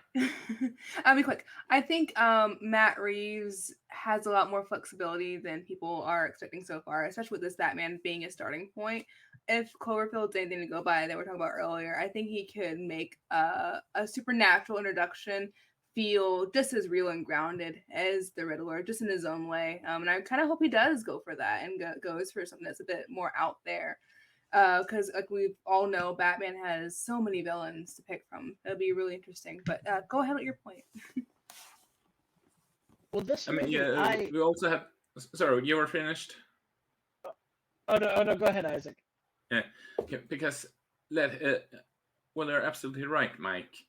I'll be quick. I think Matt Reeves has a lot more flexibility than people are expecting so far, especially with this Batman being a starting point. If Cloverfield's anything to go by that we were talking about earlier, I think he could make a supernatural introduction feel just as real and grounded as the Riddler, just in his own way. And I kind of hope he does go for that and goes for something that's a bit more out there. Because like we all know, Batman has so many villains to pick from. It'll be really interesting. But go ahead with your point. Well, this. We also have. Sorry, you were finished. Oh no! Go ahead, Isaac. Yeah, because they're absolutely right, Mike.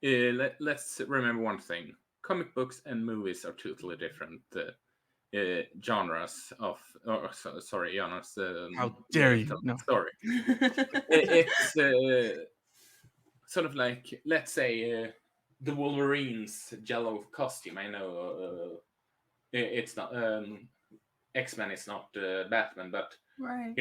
Let's remember one thing: comic books and movies are totally different genres of. Genres. How dare you? No, sorry. It's sort of like, let's say, the Wolverine's yellow costume. I know it's not X-Men is not Batman, but right.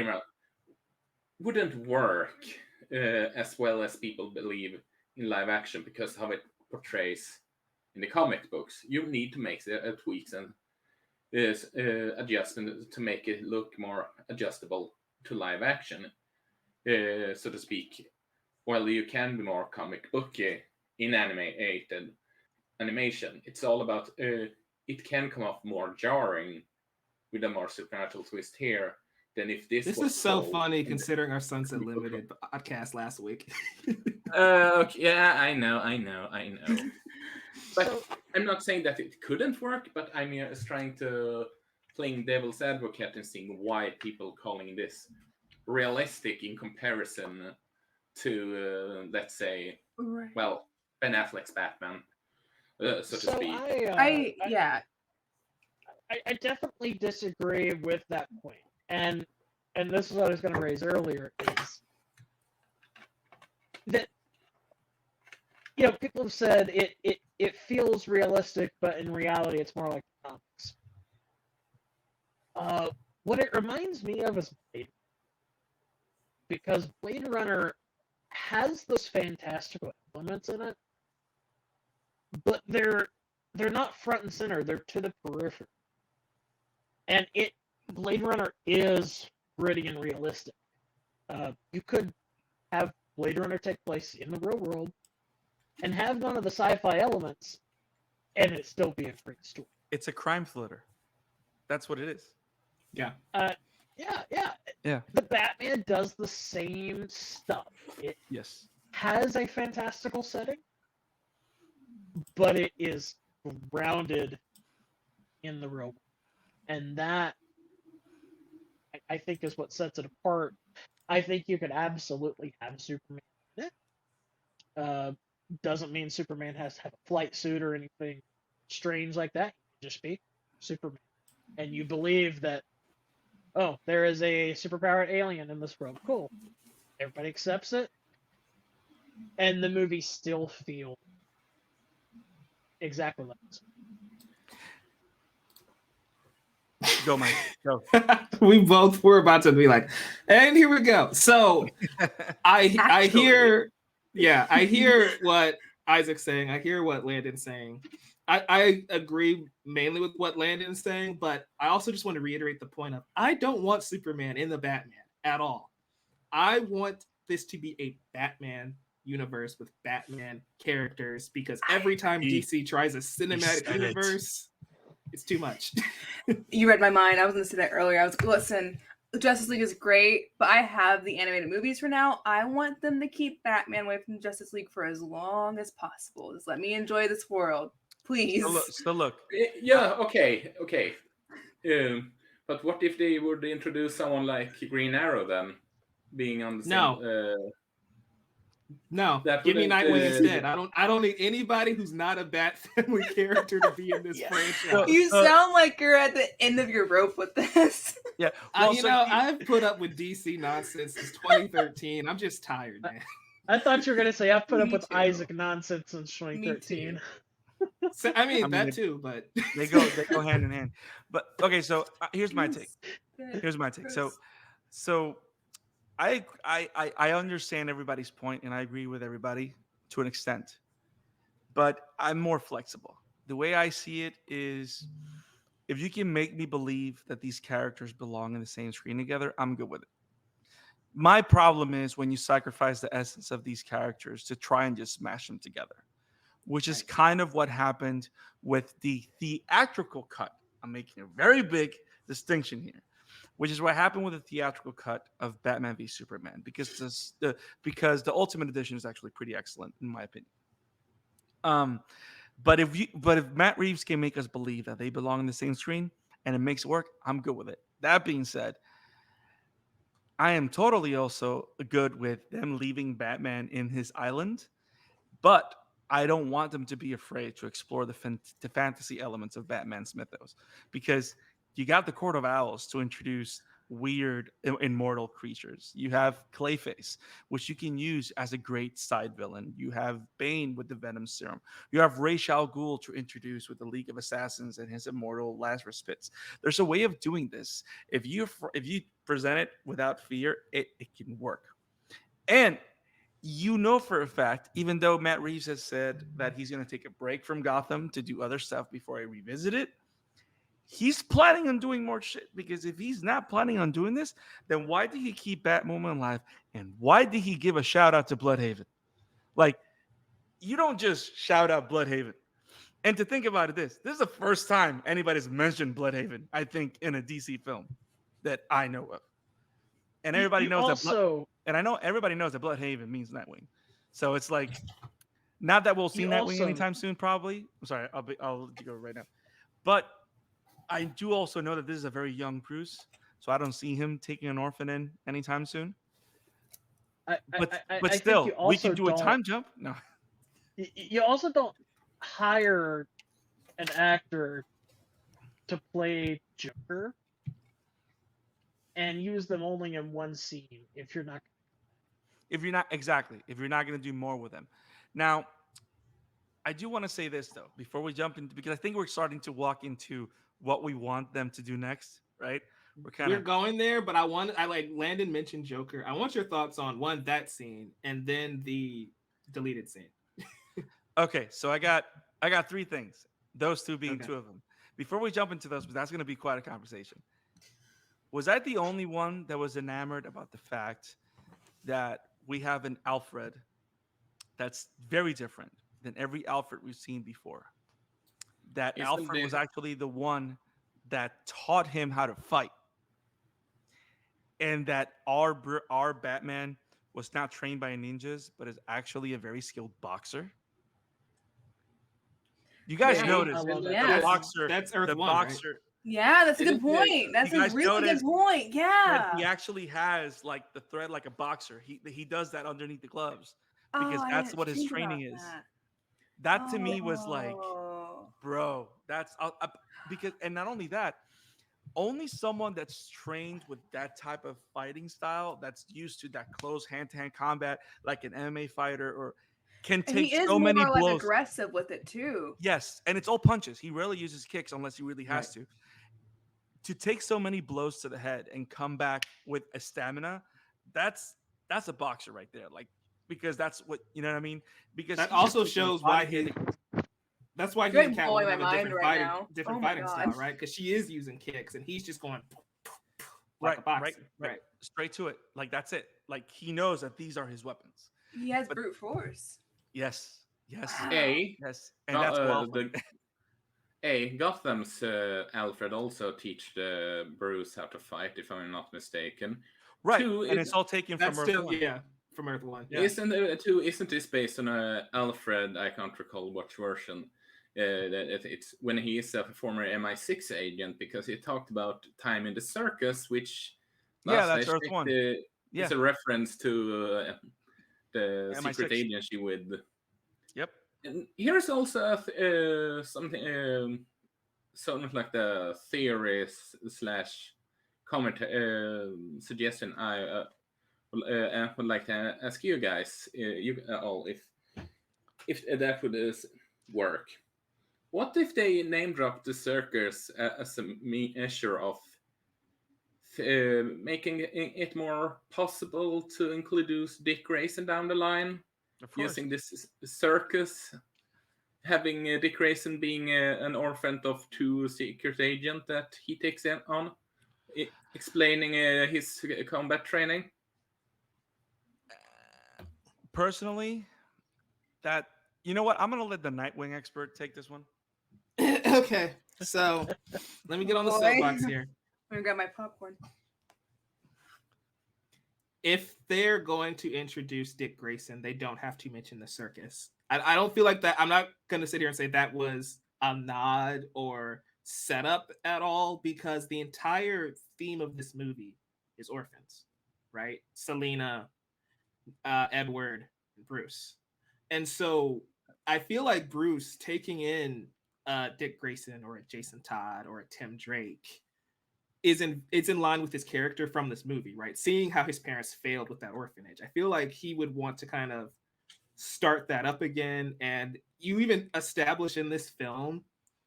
Wouldn't work as well as people believe in live action because of how it portrays in the comic books. You need to make the tweaks and adjustment to make it look more adjustable to live action, so to speak. While you can be more comic booky in animated animation, it's all about it can come off more jarring with a more supernatural twist here. Then if this is so funny considering our Sunset Limited podcast last week. Okay, yeah, I know. But I'm not saying that it couldn't work, but I'm just trying to playing devil's advocate and seeing why people calling this realistic in comparison to, let's say, Ben Affleck's Batman, so to speak. I definitely disagree with that point. And this is what I was going to raise earlier, is that people have said it feels realistic, but in reality, it's more like comics. What it reminds me of is Blade, because Blade Runner has those fantastical elements in it, but they're not front and center. They're to the periphery, and Blade Runner is gritty and realistic. You could have Blade Runner take place in the real world and have none of the sci-fi elements, and it still be a great story. It's a crime thriller. That's what it is. Yeah. Yeah. The Batman does the same stuff. It Yes. has a fantastical setting, but it is grounded in the real world. And that, I think, is what sets it apart. I think you could absolutely have Superman in it. Doesn't mean Superman has to have a flight suit or anything strange like that. He can just be Superman. And you believe that, oh, there is a superpowered alien in this world. Cool. Everybody accepts it. And the movie still feels exactly like this. Go, Mike. Go. We both were about to be like, and here we go. So I hear what Isaac's saying. I hear what Landon's saying. I agree mainly with what Landon's saying, but I also just want to reiterate the point of I don't want Superman in the Batman at all. I want this to be a Batman universe with Batman characters, because every time DC tries a cinematic universe, it's too much. You read my mind. I was going to say that earlier. I was listen. Justice League is great, but I have the animated movies for now. I want them to keep Batman away from Justice League for as long as possible. Just let me enjoy this world, please. Still look. Yeah. Okay. But what if they would introduce someone like Green Arrow then, being on the same? No, give me Nightwing instead. I don't need anybody who's not a Bat family character to be in this franchise. You sound like you're at the end of your rope with this. Yeah, well, I've put up with DC nonsense since 2013. I'm just tired, man. I thought you were gonna say I've put up with Isak nonsense since 2013. So, I mean that too, but they go hand in hand. But okay, so here's my take. So I understand everybody's point, and I agree with everybody to an extent, but I'm more flexible. The way I see it is, if you can make me believe that these characters belong in the same screen together, I'm good with it. My problem is when you sacrifice the essence of these characters to try and just smash them together, which is kind of what happened with the theatrical cut. I'm making a very big distinction here, which is what happened with the theatrical cut of Batman v Superman, because the Ultimate Edition is actually pretty excellent in my opinion. But if Matt Reeves can make us believe that they belong in the same screen and it makes it work, I'm good with it. That being said, I am totally also good with them leaving Batman in his island, but I don't want them to be afraid to explore the fantasy elements of Batman's mythos, because you got the Court of Owls to introduce weird immortal creatures. You have Clayface, which you can use as a great side villain. You have Bane with the Venom Serum. You have Ra's al Ghul to introduce with the League of Assassins and his immortal Lazarus Pits. There's a way of doing this. If you present it without fear, it can work. And you know for a fact, even though Matt Reeves has said that he's going to take a break from Gotham to do other stuff before I revisit it, he's planning on doing more shit. Because if he's not planning on doing this, then why did he keep Batwoman alive? And why did he give a shout out to Bloodhaven? Like, you don't just shout out Bloodhaven. And to think about it, this is the first time anybody's mentioned Bloodhaven, I think, in a DC film that I know of. And everybody knows that. And I know everybody knows that Bloodhaven means Nightwing. So it's like, not that we'll see Nightwing anytime soon, probably. I'm sorry, I'll let you go right now. But I do also know that this is a very young Bruce, so I don't see him taking an orphan in anytime soon. But still, we can do a time jump. No. You also don't hire an actor to play Joker and use them only in one scene if you're not going to do more with them. Now, I do want to say this though before we jump into, because I think we're starting to walk into what we want them to do next, right? We're kind We're of going there, but I like Landon mentioned Joker. I want your thoughts on one that scene and then the deleted scene. okay. So I got three things. Those two being Okay. two of them. Before we jump into those, because that's going to be quite a conversation. Was I the only one that was enamored about the fact that we have an Alfred that's very different than every Alfred we've seen before? That Isn't Alfred was this actually the one that taught him how to fight, and that our Batman was not trained by ninjas, but is actually a very skilled boxer. You guys Yeah, Hey, I noticed love that. the Yeah. boxer, That's Earth the One, right? boxer, Yeah, that's a good isn't the point. That's you a guys really good notice point. that he Yeah. actually has like the thread like a boxer. He does that underneath the gloves Oh, because I that's didn't what his think about training is. that. That to me was like, Oh. bro, that's because, and not only that, only someone that's trained with that type of fighting style, that's used to that close hand-to-hand combat, like an MMA fighter, or can And take he is so many more like blows. aggressive with it too. Yes, and it's all punches. He rarely uses kicks unless he really Right. has to. To take so many blows to the head and come back with a stamina, that's a boxer right there. Like, because that's what, you know what I mean? Because That he's just also taking a shows body why hit. that's why he You're and like blowing Catwoman my have a mind right now. different Oh my fighting god. style, right? Because she is using kicks and he's just going like Right, a right, boxer, right. right? Straight to it. Like, that's it. Like, he knows that these are his weapons. He has But brute force. yes, yes, Wow. A yes. Go- And that's Wildfire. the Gotham's Alfred also teach the Bruce how to fight, if I'm not mistaken. Right. Two, And it's all taken That's from Earth still 1. from Earth One. Yeah. isn't this based on Alfred? I can't recall which version. It's when he is a former MI6 agent, because he talked about time in the circus, which Yeah, last I that's Earth checked 1. is Yeah. a reference to the secret MI6. agency with. Yep. And here's also something, something like the theories slash comment suggestion would like to ask you guys, you all, if that would work. What if they name drop the circus as a measure of making it more possible to introduce Dick Grayson down the line, Of course. using this circus, having Dick Grayson being an orphan of two secret agents that he takes in on, explaining his combat training? Personally, that, you know what? I'm going to let the Nightwing expert take this one. Okay, so let me get on the Boy. soapbox here. I'm gonna grab my popcorn. If they're going to introduce Dick Grayson, they don't have to mention the circus. I don't feel like that. I'm not going to sit here and say that was a nod or setup at all, because the entire theme of this movie is orphans, right? Selena, Edward, and Bruce. And so I feel like Bruce taking in Dick Grayson or a Jason Todd or a Tim Drake it's in line with his character from this movie, right? Seeing how his parents failed with that orphanage, I feel like he would want to kind of start that up again. And you even establish in this film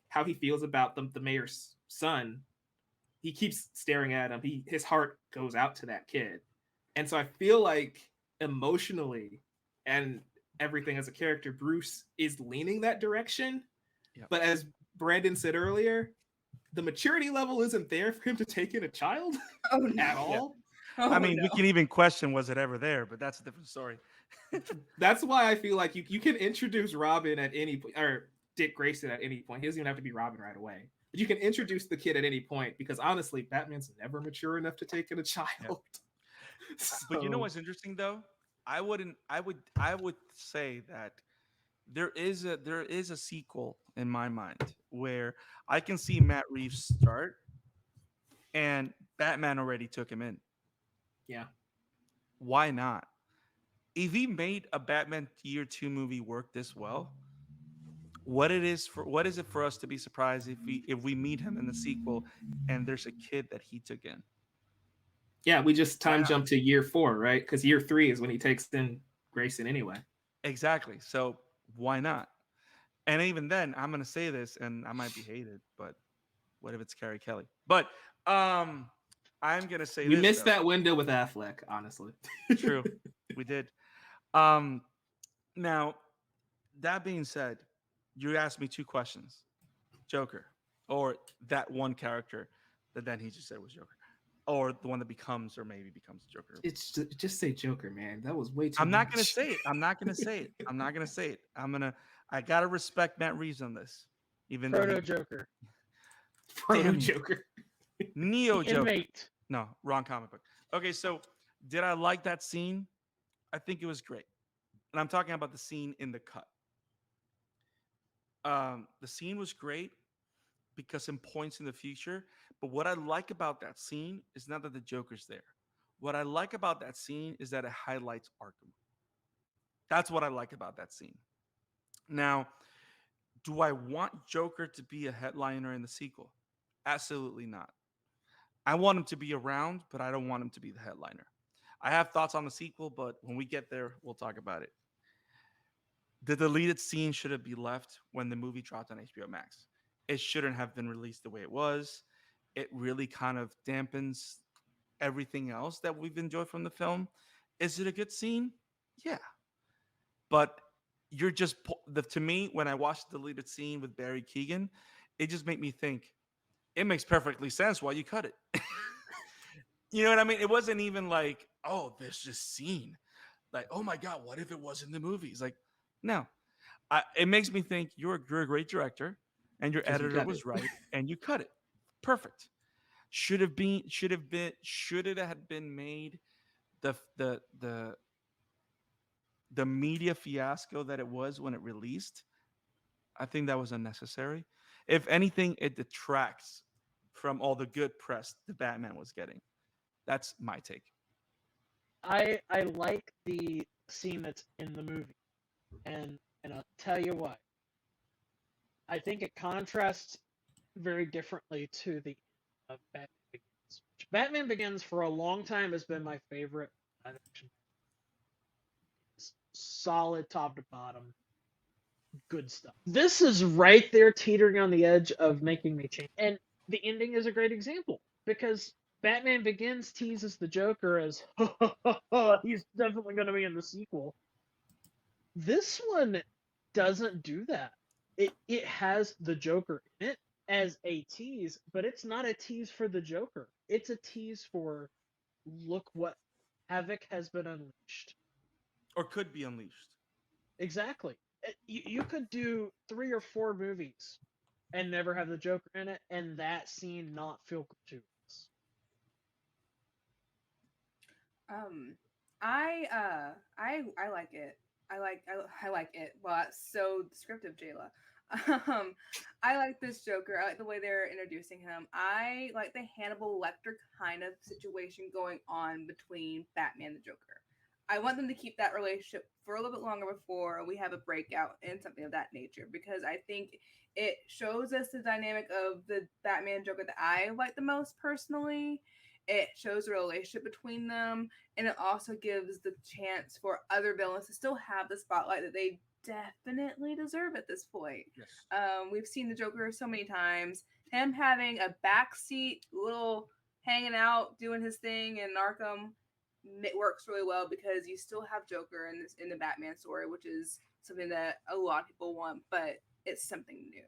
how he feels about the mayor's son. He keeps staring at him. His heart goes out to that kid, and so I feel like emotionally and everything as a character, Bruce is leaning that direction. Yep. But as Brandon said earlier, the maturity level isn't there for him to take in a child Oh no. at all. Oh, I mean, no. we can even question, was it ever there? But that's a different story. That's why I feel like you can introduce Robin at any point, or Dick Grayson at any point. He doesn't even have to be Robin right away. But you can introduce the kid at any point, because honestly, Batman's never mature enough to take in a child. But you know So- what's interesting though? I would say that there is a sequel in my mind where I can see Matt Reeves start, and Batman already took him in. yeah. Why not? If he made a Batman year 2 movie work this well, what is it for us to be surprised if we meet him in the sequel and there's a kid that he took in? Yeah, we just Why time not? jump to year 4, right? Because year 3 is when he takes in Grayson anyway. Exactly. So why not? And even then, I'm gonna say this, and I might be hated, but what if it's Carrie Kelly? But I'm gonna say We this missed though. that window with Affleck, honestly. True, we did. Um, Now, that being said, you asked me two questions: Joker, or that one character that then he just said was Joker, or the one that becomes or maybe becomes Joker. It's just say Joker, man. That was way too I'm not gonna much. say it. I'm not gonna say it. I'm not gonna say it. I gotta respect Matt Reeves on this, even though Proto he Joker, Proto damn you. Joker. Neo the Joker. inmate. No, wrong comic book. Okay, so did I like that scene? I think it was great, and I'm talking about the scene in the cut. The scene was great because it points in the future. But what I like about that scene is not that the Joker's there. What I like about that scene is that it highlights Arkham. That's what I like about that scene. Now, do I want Joker to be a headliner in the sequel? Absolutely not. I want him to be around, but I don't want him to be the headliner. I have thoughts on the sequel, but when we get there, we'll talk about it. The deleted scene should have been left when the movie dropped on HBO Max. It shouldn't have been released the way it was. It really kind of dampens everything else that we've enjoyed from the film. Is it a good scene? Yeah. But you're just to me when I watched the deleted scene with Barry Keoghan, it just made me think it makes perfectly sense why you cut it. You know what I mean? It wasn't even like, oh, there's this scene. Like, oh my God, what if it was in the movies? Like, no. It makes me think you're a great director and your Just you editor cut was it. right and you cut it. Perfect. Should it have been made the the the the media fiasco that it was when it released? I think that was unnecessary. If anything, it detracts from all the good press the Batman was getting. That's my take. I like the scene that's in the movie, and I'll tell you why. I think it contrasts very differently to the Batman Begins. Batman Begins for a long time has been my favorite live action. It's solid top to bottom, good stuff. This is right there teetering on the edge of making me change. And the ending is a great example because Batman Begins teases the Joker as he's definitely going to be in the sequel. This one doesn't do that. It has the Joker in it as a tease, but it's not a tease for the Joker. It's a tease for look what havoc has been unleashed. Or could be unleashed. Exactly. You could do 3 or 4 movies and never have the Joker in it, and that scene not feel gratuitous. Um, I like it. I like it. Well, that's so descriptive, Jayla. I like this Joker. I like the way they're introducing him. I like the Hannibal Lecter kind of situation going on between Batman and the Joker. I want them to keep that relationship for a little bit longer before we have a breakout and something of that nature because I think it shows us the dynamic of the Batman Joker that I like the most personally. It shows the relationship between them, and it also gives the chance for other villains to still have the spotlight that they definitely deserve at this point. Yes. We've seen the Joker so many times. Him having a backseat, little hanging out, doing his thing in Arkham, it works really well because you still have Joker in the Batman story, which is something that a lot of people want, but it's something new.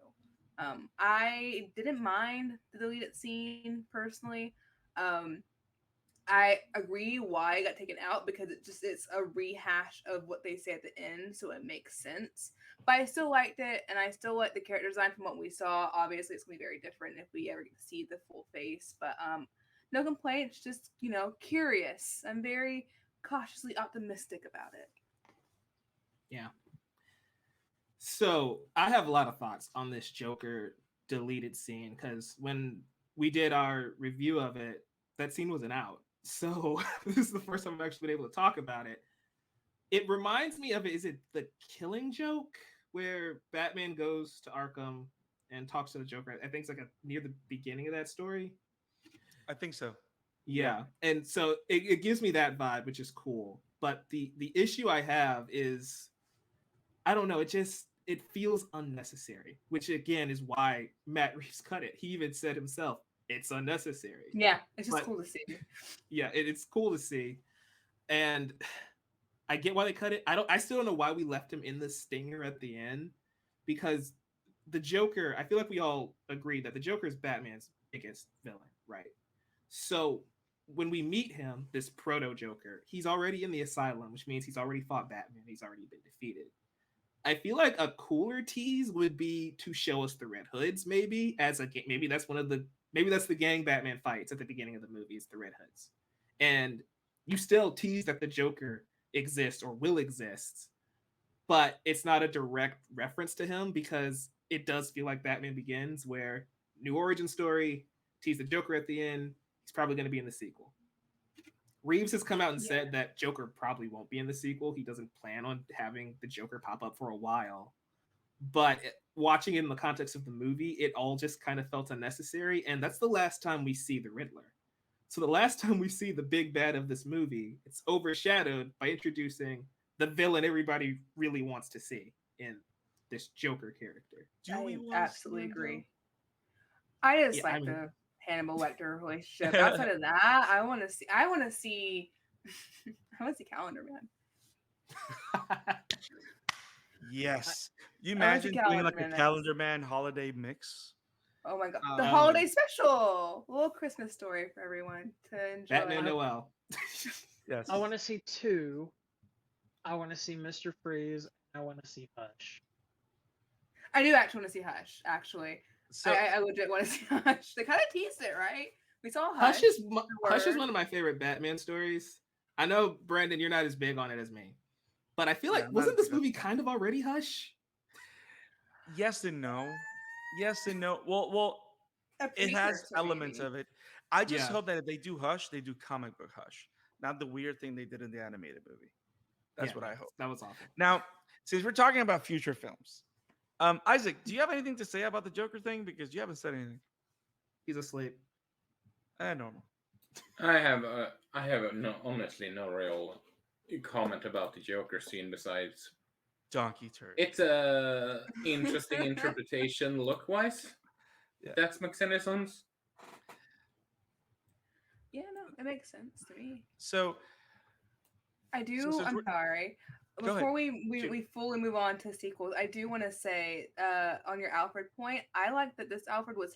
I didn't mind the deleted scene personally. Um, I agree why it got taken out because it's a rehash of what they say at the end, so it makes sense. But I still liked it, and I still like the character design from what we saw. Obviously, it's gonna be very different if we ever get to see the full face, but no complaints. Just curious. I'm very cautiously optimistic about it. Yeah. So I have a lot of thoughts on this Joker deleted scene because when we did our review of it, that scene wasn't out. So this is the first time I've actually been able to talk about it. It reminds me of is it the Killing Joke where Batman goes to Arkham and talks to the Joker? I think it's like near the beginning of that story. I think so. Yeah. And so it gives me that vibe, which is cool. But the issue I have is I don't know, it feels unnecessary, which again is why Matt Reeves cut it. He even said himself, it's unnecessary. Yeah, it's just But cool to see. yeah, it's cool to see. And I get why they cut it. I still don't know why we left him in the stinger at the end, because the Joker, I feel like we all agree that the Joker is Batman's biggest villain, right? So when we meet him, this proto Joker, he's already in the asylum, which means he's already fought Batman. He's already been defeated. I feel like a cooler tease would be to show us the Red Hoods, maybe as a maybe that's one of the maybe that's the gang Batman fights at the beginning of the movie. It's the Red Hoods, and you still tease that the Joker exists or will exist, but it's not a direct reference to him because it does feel like Batman Begins, where new origin story, tease the Joker at the end. He's probably going to be in the sequel. Reeves has come out and said that Joker probably won't be in the sequel. He doesn't plan on having the Joker pop up for a while. But watching it in the context of the movie, it all just kind of felt unnecessary. And that's the last time we see the Riddler. So the last time we see the big bad of this movie, it's overshadowed by introducing the villain everybody really wants to see in this Joker character. I absolutely agree. I just like the Hannibal Lecter relationship. Outside of that, I want to see I want to see Calendar Man. Yes. You imagine doing like a Calendar Man holiday mix? Oh my god. The holiday special. A little Christmas story for everyone to enjoy. Batman Noel. Yes. I want to see two. I want to see Mr. Freeze. I want to see Hush. I do actually want to see Hush, actually. So, I legit want to see Hush. They kind of teased it, right? We saw Hush. Hush is one of my favorite Batman stories. I know, Brandon, you're not as big on it as me. But I feel like, wasn't this movie kind of already Hush? Yes and no. Yes and no. Well, it has elements of it. I just hope that if they do Hush, they do comic book Hush, not the weird thing they did in the animated movie. That's what I hope. That was awful. Now, since we're talking about future films, Isaac, do you have anything to say about the Joker thing? Because you haven't said anything. He's asleep. Normal. I have honestly no real comment about the Joker scene besides donkey turd. It's a interesting interpretation look-wise. Yeah. That's McSennyson's. Yeah, no, it makes sense to me. So I do. I'm sorry. Before we fully move on to sequels, I do want to say on your Alfred point, I like that this Alfred was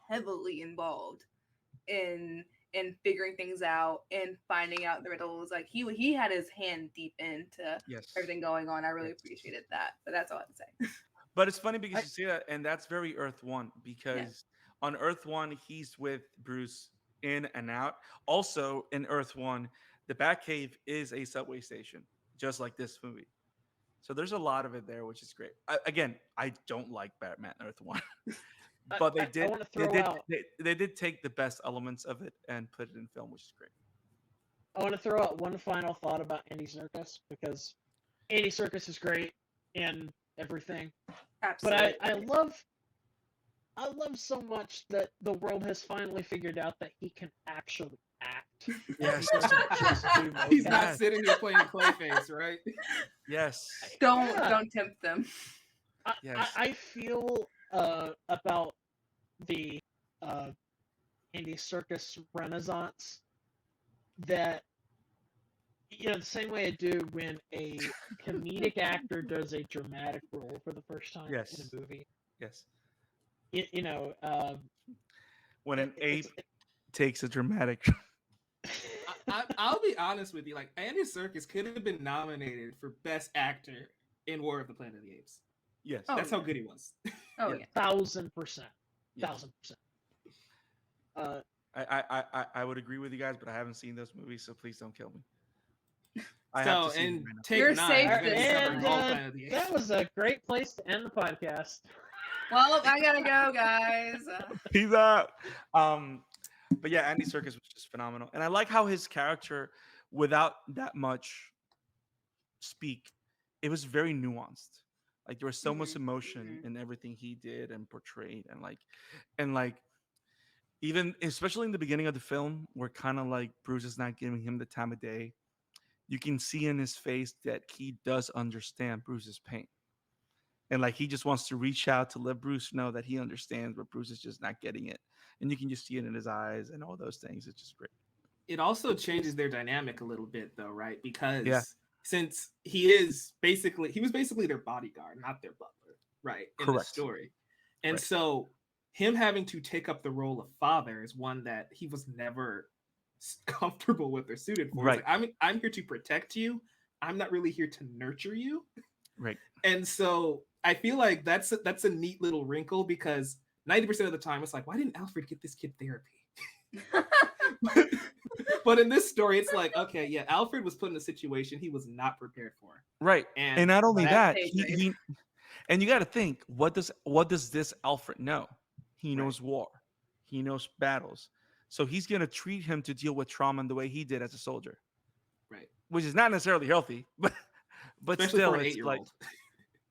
heavily involved in figuring things out and finding out the riddles. Like he had his hand deep into everything going on. I really appreciated that. But that's all I have to say. But it's funny because you see that, and that's very Earth 1, because on Earth 1 he's with Bruce in and out. Also in Earth 1, the Batcave is a subway station, just like this movie. So there's a lot of it there, which is great. I don't like Batman Earth 1. But they did take the best elements of it and put it in film, which is great. I want to throw out one final thought about Andy Serkis, because Andy Serkis is great in everything. Absolutely. But I love so much that the world has finally figured out that he can actually act. Yes. He's not sitting here playing Clayface, right? Yes. Don't tempt them. I feel about the Andy Serkis renaissance that, the same way I do when a comedic actor does a dramatic role for the first time in a movie. Yes. When an ape takes a dramatic. I'll be honest with you. Like, Andy Serkis could have been nominated for Best Actor in War of the Planet of the Apes. Yes, that's how good he was. 1,000%. 1,000%. I would agree with you guys, but I haven't seen those movies, so please don't kill me. You're safe. That was a great place to end the podcast. Well, I gotta go, guys. Peace out. But yeah, Andy Serkis was just phenomenal, and I like how his character, without that much speak, it was very nuanced. Like there was so much emotion in everything he did and portrayed, and even especially in the beginning of the film, where kind of like Bruce is not giving him the time of day, you can see in his face that he does understand Bruce's pain. And like he just wants to reach out to let Bruce know that he understands, but Bruce is just not getting it. And you can just see it in his eyes and all those things. It's just great. It also changes their dynamic a little bit, though, right? Yeah. Because since he was basically their bodyguard, not their butler, right? In the Correct. story. And Right. so him having to take up the role of father is one that he was never comfortable with or suited for. Right. He's like, I'm here to protect you. I'm not really here to nurture you. Right. And so I feel like that's a neat little wrinkle, because 90% of the time it's like, why didn't Alfred get this kid therapy? But in this story, it's like, okay, yeah, Alfred was put in a situation he was not prepared for. Right. And And not only that, That's he and you got to think, what does this Alfred know? He Right. knows war. He knows battles. So he's going to treat him to deal with trauma in the way he did as a soldier, right. which is not necessarily healthy, but Especially still for an it's like 8-year-old.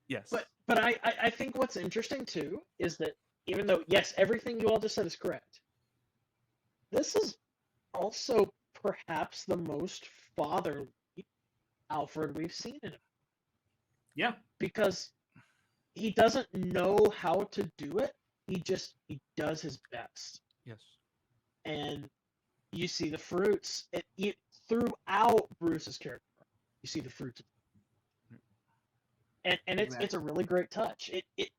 yes. But I think what's interesting too is that even though, yes, everything you all just said is correct, this is also perhaps the most fatherly Alfred we've seen in him, Yeah. because he doesn't know how to do it. He does his best, Yes. and you see the fruits throughout Bruce's character. You see the fruits, and it's a really great touch. It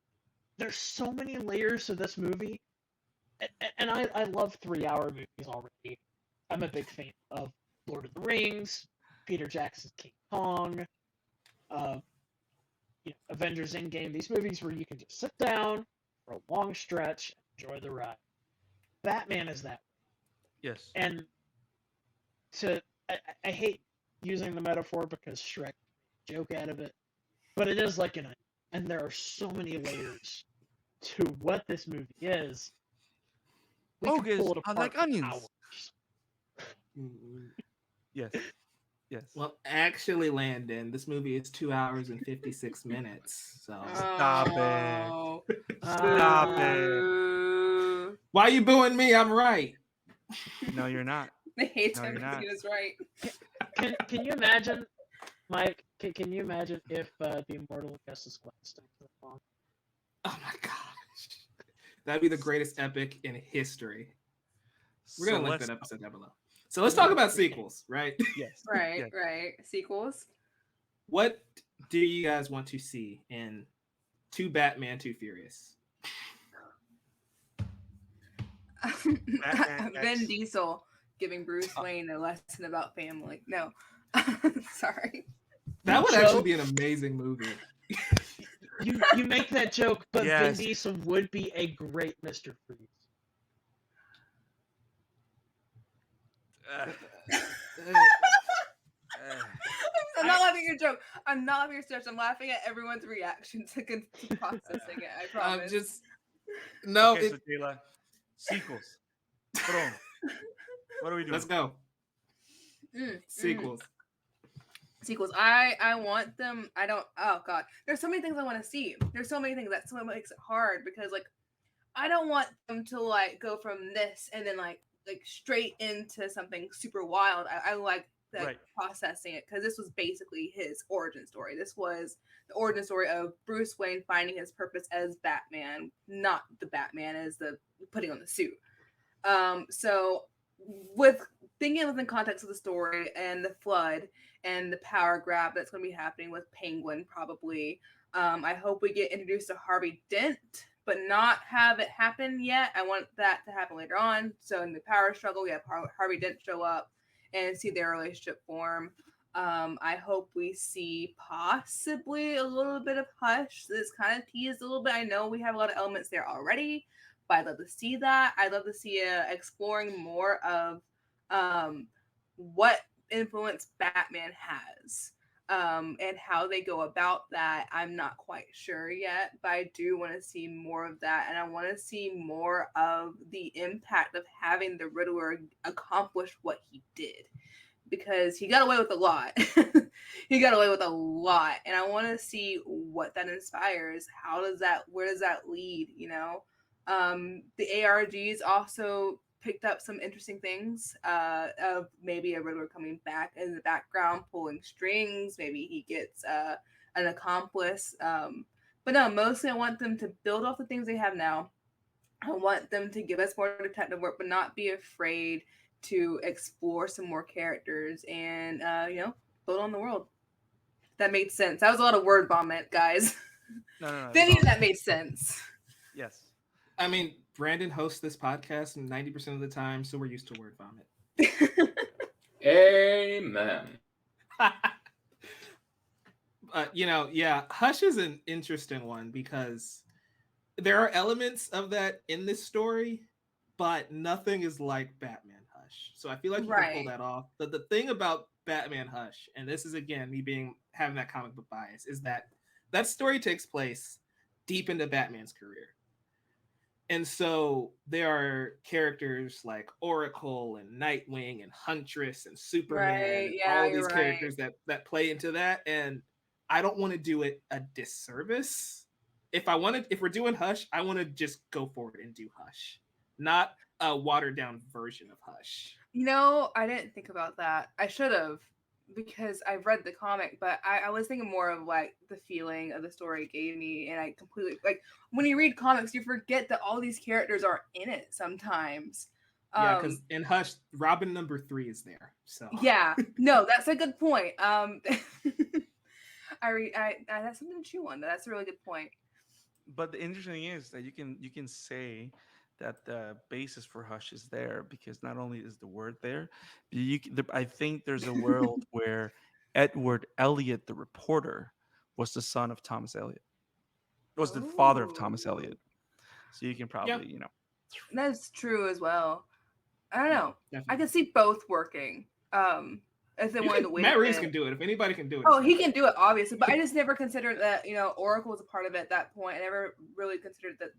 there's so many layers to this movie, and I love 3-hour movies already. I'm a big fan of Lord of the Rings, Peter Jackson's King Kong, Avengers Endgame. These movies where you can just sit down for a long stretch, enjoy the ride. Batman is that, Yes. and I hate using the metaphor because Shrek made a joke out of it, but it is like an onion, and there are so many layers to what this movie is. We could Ogres pull it are apart like for onions. hours. Yes. Yes. Well, actually, Landon, this movie is 2 hours and 56 minutes. So Stop it. Oh. Stop it. Boo. why are you booing me? I'm right. No, you're not. I hate No, him you're because not. he was right. Can you imagine, Mike? Can you imagine if the Immortal Augustus Glow stuck to the phone? Oh my gosh. That'd be the greatest epic in history. We're going to link that episode down below. So let's talk about sequels, right? Yes. Right, Yes. right. Sequels. What do you guys want to see in Two Batman, Too Furious? Batman Vin X. Diesel giving Bruce Wayne a lesson about family. No. Sorry. That would Joe? actually be an amazing movie. You make that joke, but Yes. Vin Diesel would be a great Mr. Freeze. I'm not laughing at your joke. I'm not laughing at your stretch. I'm laughing at everyone's reaction to processing it. I promise. I'm just no. Okay, so Jayla, sequels. Boom. What are we doing? Let's go. Mm, Sequels. Sequels. I want them. I don't. Oh god. There's so many things I want to see. There's so many things that's what makes it hard, because like I don't want them to like go from this and then like straight into something super wild. I like that Right. processing it, because this was basically his origin story. This was the origin story of Bruce Wayne finding his purpose as Batman, not the Batman as the putting on the suit. So with thinking within context of the story and the flood and the power grab that's going to be happening with Penguin, probably, I hope we get introduced to Harvey Dent, but not have it happen yet. I want that to happen later on. So in the power struggle, we have Harvey Dent show up and see their relationship form. I hope we see possibly a little bit of Hush. This kind of teased a little bit. I know we have a lot of elements there already, but I'd love to see that. I'd love to see exploring more of what influence Batman has, and how they go about that. I'm not quite sure yet, but I do want to see more of that, and I want to see more of the impact of having the Riddler accomplish what he did, because he got away with a lot. He got away with a lot, and I want to see what that inspires. Where does that lead? The ARGs also picked up some interesting things of maybe a Riddler coming back in the background pulling strings. Maybe he gets an accomplice, But no, mostly I want them to build off the things they have now. I want them to give us more detective work, but not be afraid to explore some more characters and build on the world. That made sense. That was a lot of word vomit, guys. No. Then even that made sense. Yes. I mean, Brandon hosts this podcast 90% of the time, so we're used to word vomit. Amen. Hush is an interesting one because there are elements of that in this story, but nothing is like Batman Hush. So I feel like you can pull that off. But the thing about Batman Hush, and this is again me having that comic book bias, is that story takes place deep into Batman's career. And so there are characters like Oracle and Nightwing and Huntress and Superman, and all these characters that play into that. And I don't want to do it a disservice. If we're doing Hush, I want to just go forward and do Hush, not a watered down version of Hush. I didn't think about that. I should have, because I've read the comic, but I was thinking more of like the feeling of the story it gave me, and I completely when you read comics, you forget that all these characters are in it sometimes. Yeah, because in Hush, Robin number 3 is there. So yeah, no, that's a good point. That's something to chew on. That's a really good point. But the interesting thing is that you can say that the basis for Hush is there because not only is the word there, I think there's a world where Edward Elliot, the reporter, was the son of Thomas Elliot, was the father of Thomas Elliot. So you can probably, That's true as well. I don't know. Definitely. I can see both working. If they wanted to wait. Matt Reeves can do it. If anybody can do it. Oh, he can do it, obviously. But I just never considered that, Oracle was a part of it at that point. I never really considered that,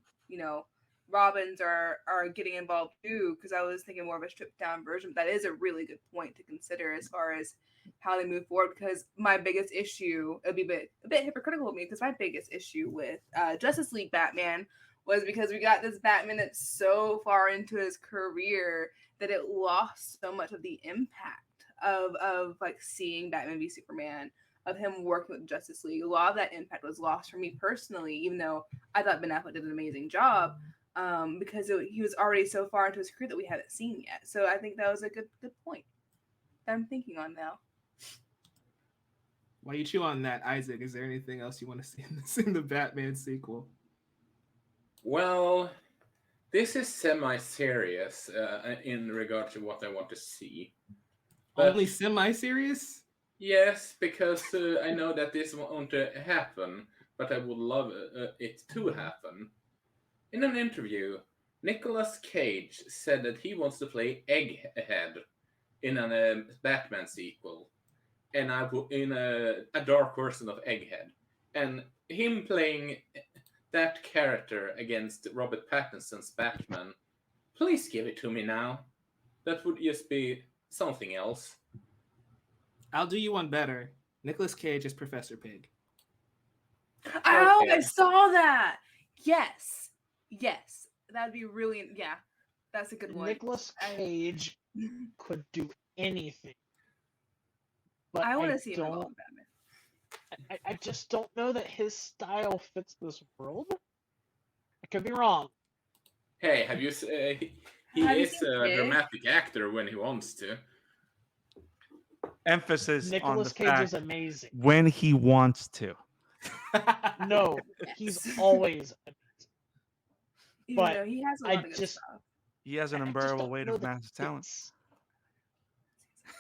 Robins are getting involved too, because I was thinking more of a stripped down version. But that is a really good point to consider as far as how they move forward. Because my biggest issue, it'd be a bit hypocritical of me, because my biggest issue with Justice League Batman was because we got this Batman that's so far into his career that it lost so much of the impact of like seeing Batman v Superman, of him working with Justice League. A lot of that impact was lost for me personally, even though I thought Ben Affleck did an amazing job, because he was already so far into his career that we haven't seen yet. So I think that was a good point that I'm thinking on now. While you chew on that, Isaac, is there anything else you want to see in the Batman sequel? Well, this is semi-serious in regard to what I want to see. But only semi-serious? Yes, because I know that this won't happen, but I would love it to happen. In an interview, Nicolas Cage said that he wants to play Egghead in a Batman sequel, and in a dark version of Egghead, and him playing that character against Robert Pattinson's Batman. Please give it to me now. That would just be something else. I'll do you one better. Nicolas Cage is Professor Pig. Oh, I saw that. Yes. That'd be really, that's a good one. Nicolas Cage could do anything. But I want to see him involved in Batman. I just don't know that his style fits this world. I could be wrong. Hey, have you? He is a dramatic actor when he wants to. Emphasis Nicolas on the Cage fact is amazing. when he wants to. No, he's always amazing. But he has a lot of good stuff. He has an unbearable weight of massive talent.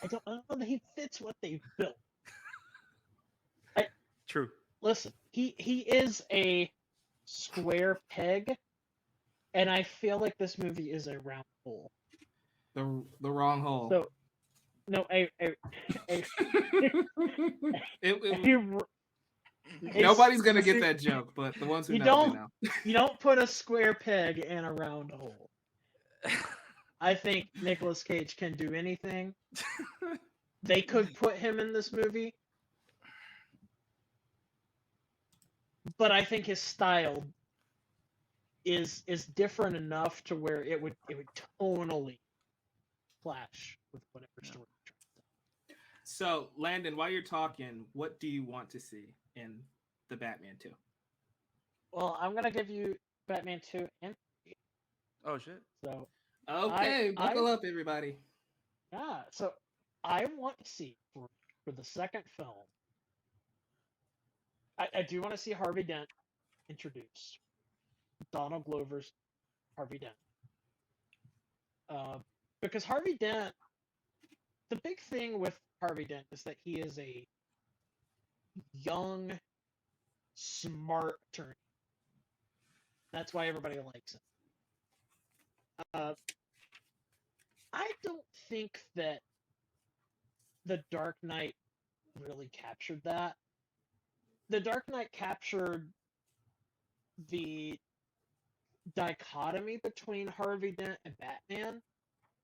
I don't know that he fits what they built. True. Listen, he is a square peg, and I feel like this movie is a round hole. The wrong hole. So, no, nobody's gonna get that joke, but the ones who know. You don't put a square peg in a round hole. I think Nicolas Cage can do anything. They could put him in this movie, but I think his style is different enough to where it would tonally clash with whatever story. So, Landon, while you're talking, what do you want to see in the Batman 2? Well, I'm gonna give you Batman 2 and 3. Oh shit. So Okay, I buckle up, everybody. yeah. So I want to see for the second film. I do want to see Harvey Dent introduced. Donald Glover's Harvey Dent. Because Harvey Dent, the big thing with Harvey Dent is that he is a young, smart attorney. That's why everybody likes him. I don't think that The Dark Knight really captured that. The Dark Knight captured the dichotomy between Harvey Dent and Batman,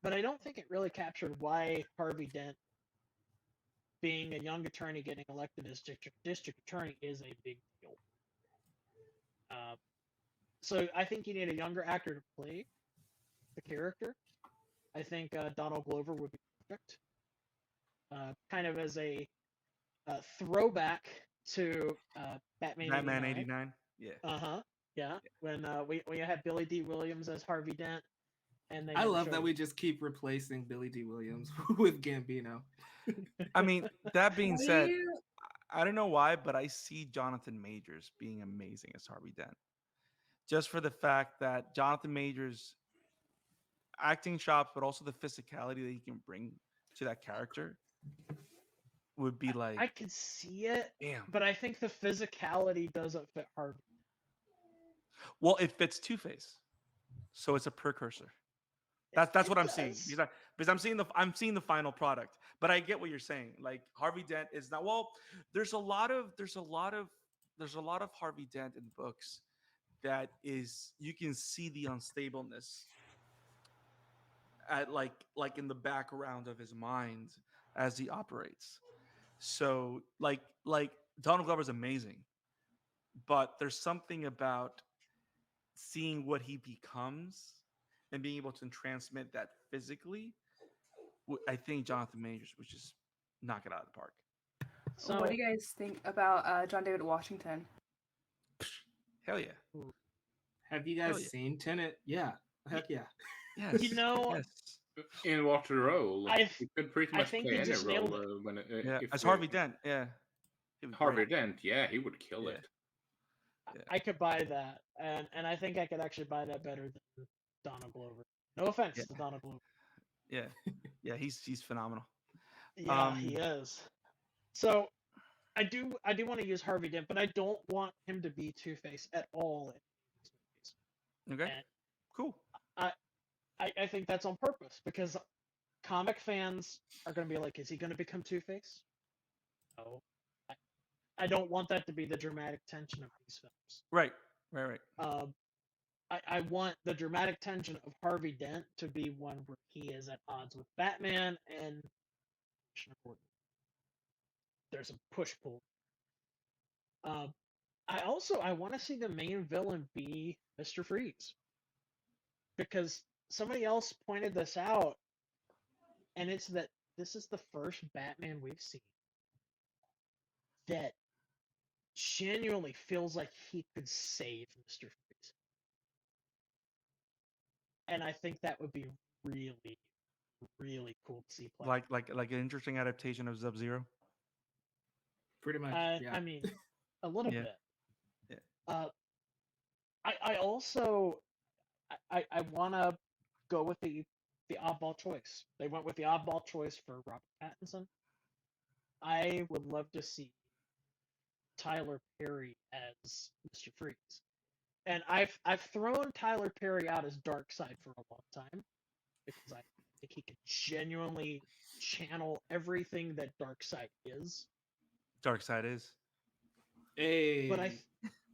but I don't think it really captured why Harvey Dent, being a young attorney getting elected as district attorney, is a big deal. So I think you need a younger actor to play the character. I think Donald Glover would be perfect. Kind of as a throwback to Batman Batman 89. 89. Yeah. Yeah. When we had Billy D. Williams as Harvey Dent, and they I never love showed that him. we just keep replacing Billy D. Williams with Gambino. I mean, that being said, You- I don't know why, but I see Jonathan Majors being amazing as Harvey Dent. Just for the fact that Jonathan Majors acting chops, but also the physicality that he can bring to that character would be like, I could see it, damn. but I think the physicality doesn't fit Harvey. Well, it fits Two Face, so it's a precursor. That's what It I'm seeing does. because I'm seeing the final product. But I get what you're saying. Like Harvey Dent is not well. There's a lot of Harvey Dent in books that is you can see the unstableness at like in the background of his mind as he operates. So like Donald Glover's amazing, but there's something about seeing what he becomes and being able to transmit that physically. I think Jonathan Majors would just knock it out of the park. So what do you guys think about John David Washington? Hell yeah. Have you Hell guys yeah. seen Tenet? Yeah. Heck yeah. Yes. You know, yes. In what role? I He could pretty I much think play he any just role nailed it. when Yeah. if As we- Harvey Dent, yeah. He'd be Harvey great. Dent, yeah, he would kill Yeah. it. Yeah. I could buy that, and I think I could actually buy that better than Donald Glover. No offense Yeah. to Donald Glover. Yeah. Yeah, he's phenomenal. Yeah, he is. So I do want to use Harvey Dent, but I don't want him to be Two-Face at all in these movies. Okay. And Cool. I think that's on purpose because comic fans are going to be like, is he going to become Two-Face? No. I don't want that to be the dramatic tension of these films. Right. I want the dramatic tension of Harvey Dent to be one where he is at odds with Batman and Commissioner Gordon. There's a push-pull. I want to see the main villain be Mr. Freeze. Because somebody else pointed this out, and it's that this is the first Batman we've seen that genuinely feels like he could save Mr. Freeze. And I think that would be really, really cool to see play. Like an interesting adaptation of Sub-Zero. Pretty much. Yeah. I mean, a little Yeah. bit. Yeah. I also I want to go with the oddball choice. They went with the oddball choice for Robert Pattinson. I would love to see Tyler Perry as Mr. Freeze. And I've thrown Tyler Perry out as Darkseid for a long time because I think he can genuinely channel everything that Darkseid is. Darkseid is. Hey. But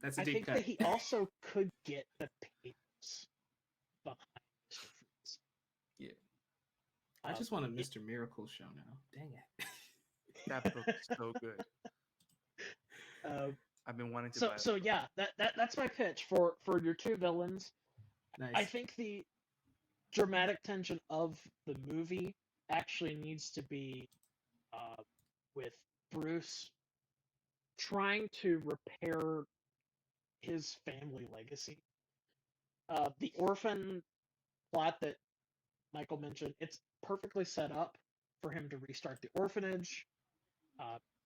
that's a I deep think cut. that he also could get the papers behind Mr. Freeze. Yeah. I just want a Mr. Miracle show now. Dang it. That book is so good. I've been wanting to buy it. So yeah, that's my pitch for your two villains. Nice. I think the dramatic tension of the movie actually needs to be with Bruce trying to repair his family legacy. The orphan plot that Michael mentioned, it's perfectly set up for him to restart the orphanage,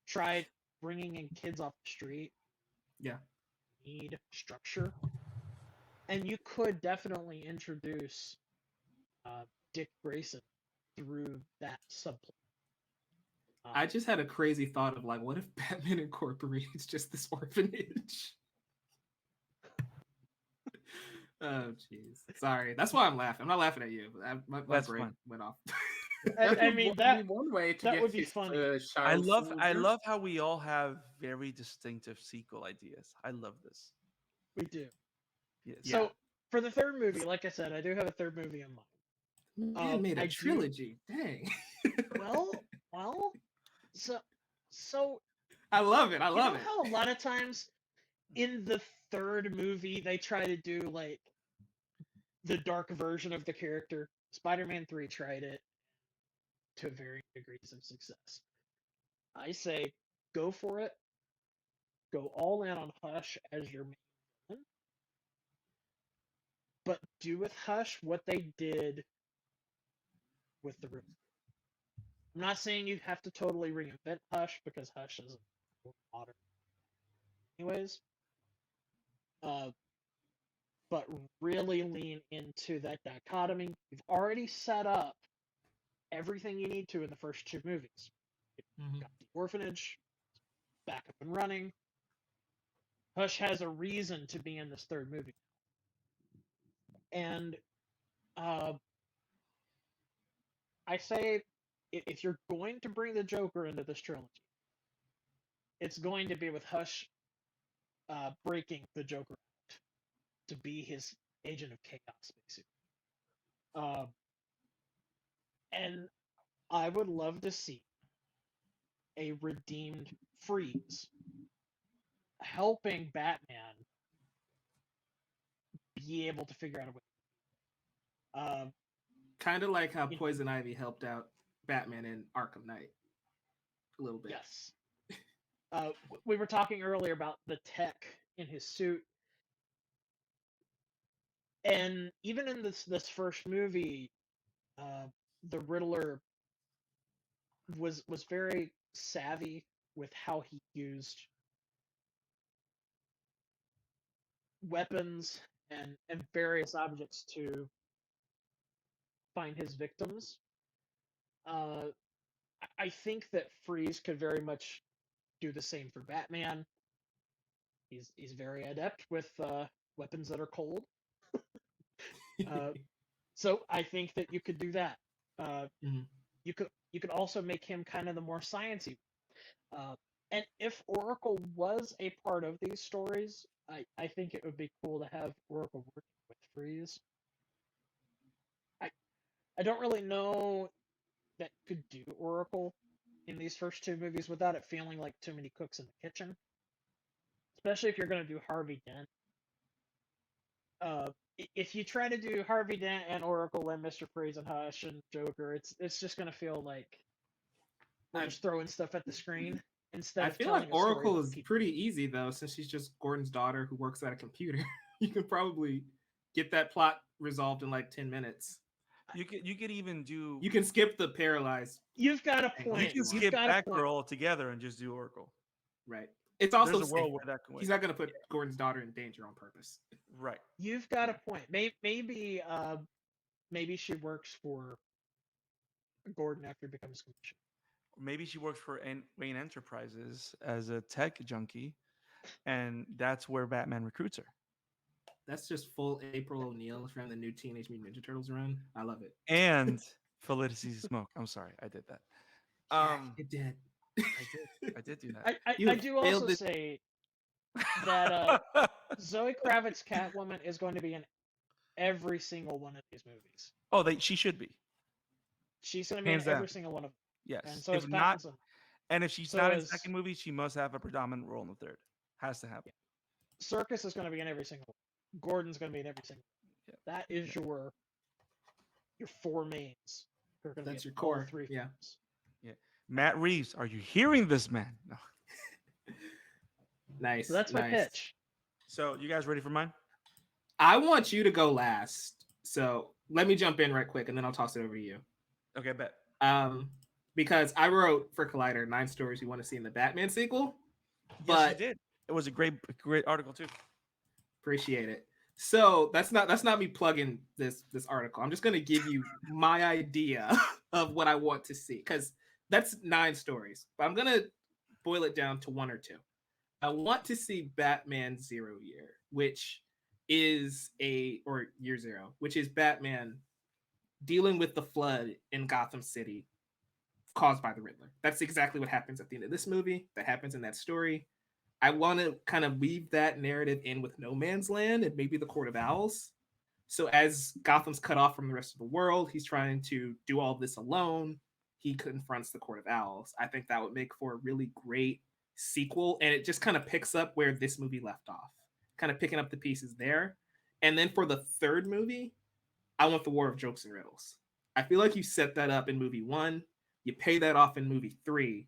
try bringing in kids off the street. Yeah. Need structure. And you could definitely introduce Dick Grayson through that subplot. I just had a crazy thought of like, what if Batman Incorporated just this orphanage? Oh, jeez. Sorry. That's why I'm laughing. I'm not laughing at you. My That's brain fine. went off. I mean, that one way to that get would be his funny. I child love soldiers. how we all have very distinctive sequel ideas. I love this. we do. Yes. Yeah. So for the third movie, like I said, I do have a third movie in mind. Man made a I do- trilogy. Dang. Well, so I love it. I you love know it. how a lot of times in the third movie they try to do like the dark version of the character. Spider-Man 3 tried it to varying degrees of success. I say go for it. Go all in on Hush as your main villain. But do with Hush what they did with the Riddler. I'm not saying you have to totally reinvent Hush because Hush is more modern. Anyways, but really lean into that dichotomy. You've already set up everything you need to in the first two movies. You've got the orphanage back up and running. Hush has a reason to be in this third movie. And I say if you're going to bring the Joker into this trilogy, it's going to be with Hush breaking the Joker out to be his agent of chaos, basically. And I would love to see a redeemed Freeze helping Batman be able to figure out a way. Kind of like how Poison Ivy helped out Batman in Arkham Knight. A little bit. Yes. We were talking earlier about the tech in his suit. And even in this first movie, the Riddler was very savvy with how he used weapons and various objects to find his victims. I think that Freeze could very much do the same for Batman. He's very adept with weapons that are cold. So I think that you could do that. You could also make him kind of the more sciencey. And if Oracle was a part of these stories, I think it would be cool to have Oracle working with Freeze. I don't really know that could do Oracle in these first two movies without it feeling like too many cooks in the kitchen. Especially if you're going to do Harvey Dent. If you try to do Harvey Dent and Oracle and Mr. Freeze and Hush and Joker, it's just going to feel like we're just throwing stuff at the screen instead I of feel telling like a story Oracle about is people. pretty easy though, since she's just Gordon's daughter who works at a computer. You can probably get that plot resolved in like 10 minutes. You could even do. You can skip the paralyzed. You've got a You You point. can You've skip got a point. Batgirl altogether and just do Oracle. Right. It's also There's a world safer. where that can He's work. not going to put Gordon's daughter in danger on purpose. Right. You've got a point. Maybe she works for Gordon after he becomes commissioner. Maybe she works for Wayne Enterprises as a tech junkie, and that's where Batman recruits her. That's just full April O'Neil from the new Teenage Mutant Ninja Turtles run. I love it. And Felicity Smoke. I'm sorry, I did that. It did. I did do that. I do also say that Zoe Kravitz's Catwoman is going to be in every single one of these movies. Oh, she should be. She's going to be Hands in every down. single one of them. Yes. And so if is not, Pattinson. and if she's So not in is- second movie, she must have a predominant role in the third. Has to happen. Circus is going to be in every single one. Gordon's going to be in every single one. Yeah. That is your four mains. Who are gonna That's be in your core, all three yeah. films. Matt Reeves, are you hearing this, man? No. Nice. So that's my nice. pitch. So you guys ready for mine? I want you to go last. So let me jump in right quick and then I'll toss it over to you. Okay, bet. Um, because I wrote for Collider 9 stories you want to see in the Batman sequel, Yes, you but did. It was a great article too. appreciate it. So that's not me plugging this article. I'm just gonna give you my idea of what I want to see because that's 9 stories, but I'm gonna boil it down to one or two. I want to see Batman Zero Year, which is a or Year Zero, which is Batman dealing with the flood in Gotham City caused by the Riddler. That's exactly what happens at the end of this movie. That happens in that story. I want to kind of weave that narrative in with No Man's Land and maybe the Court of Owls. So as Gotham's cut off from the rest of the world, he's trying to do all of this alone. He confronts the Court of Owls. I think that would make for a really great sequel, and it just kind of picks up where this movie left off, kind of picking up the pieces there. And then for the third movie, I want the War of Jokes and Riddles. I feel like you set that up in movie one, you pay that off in movie three,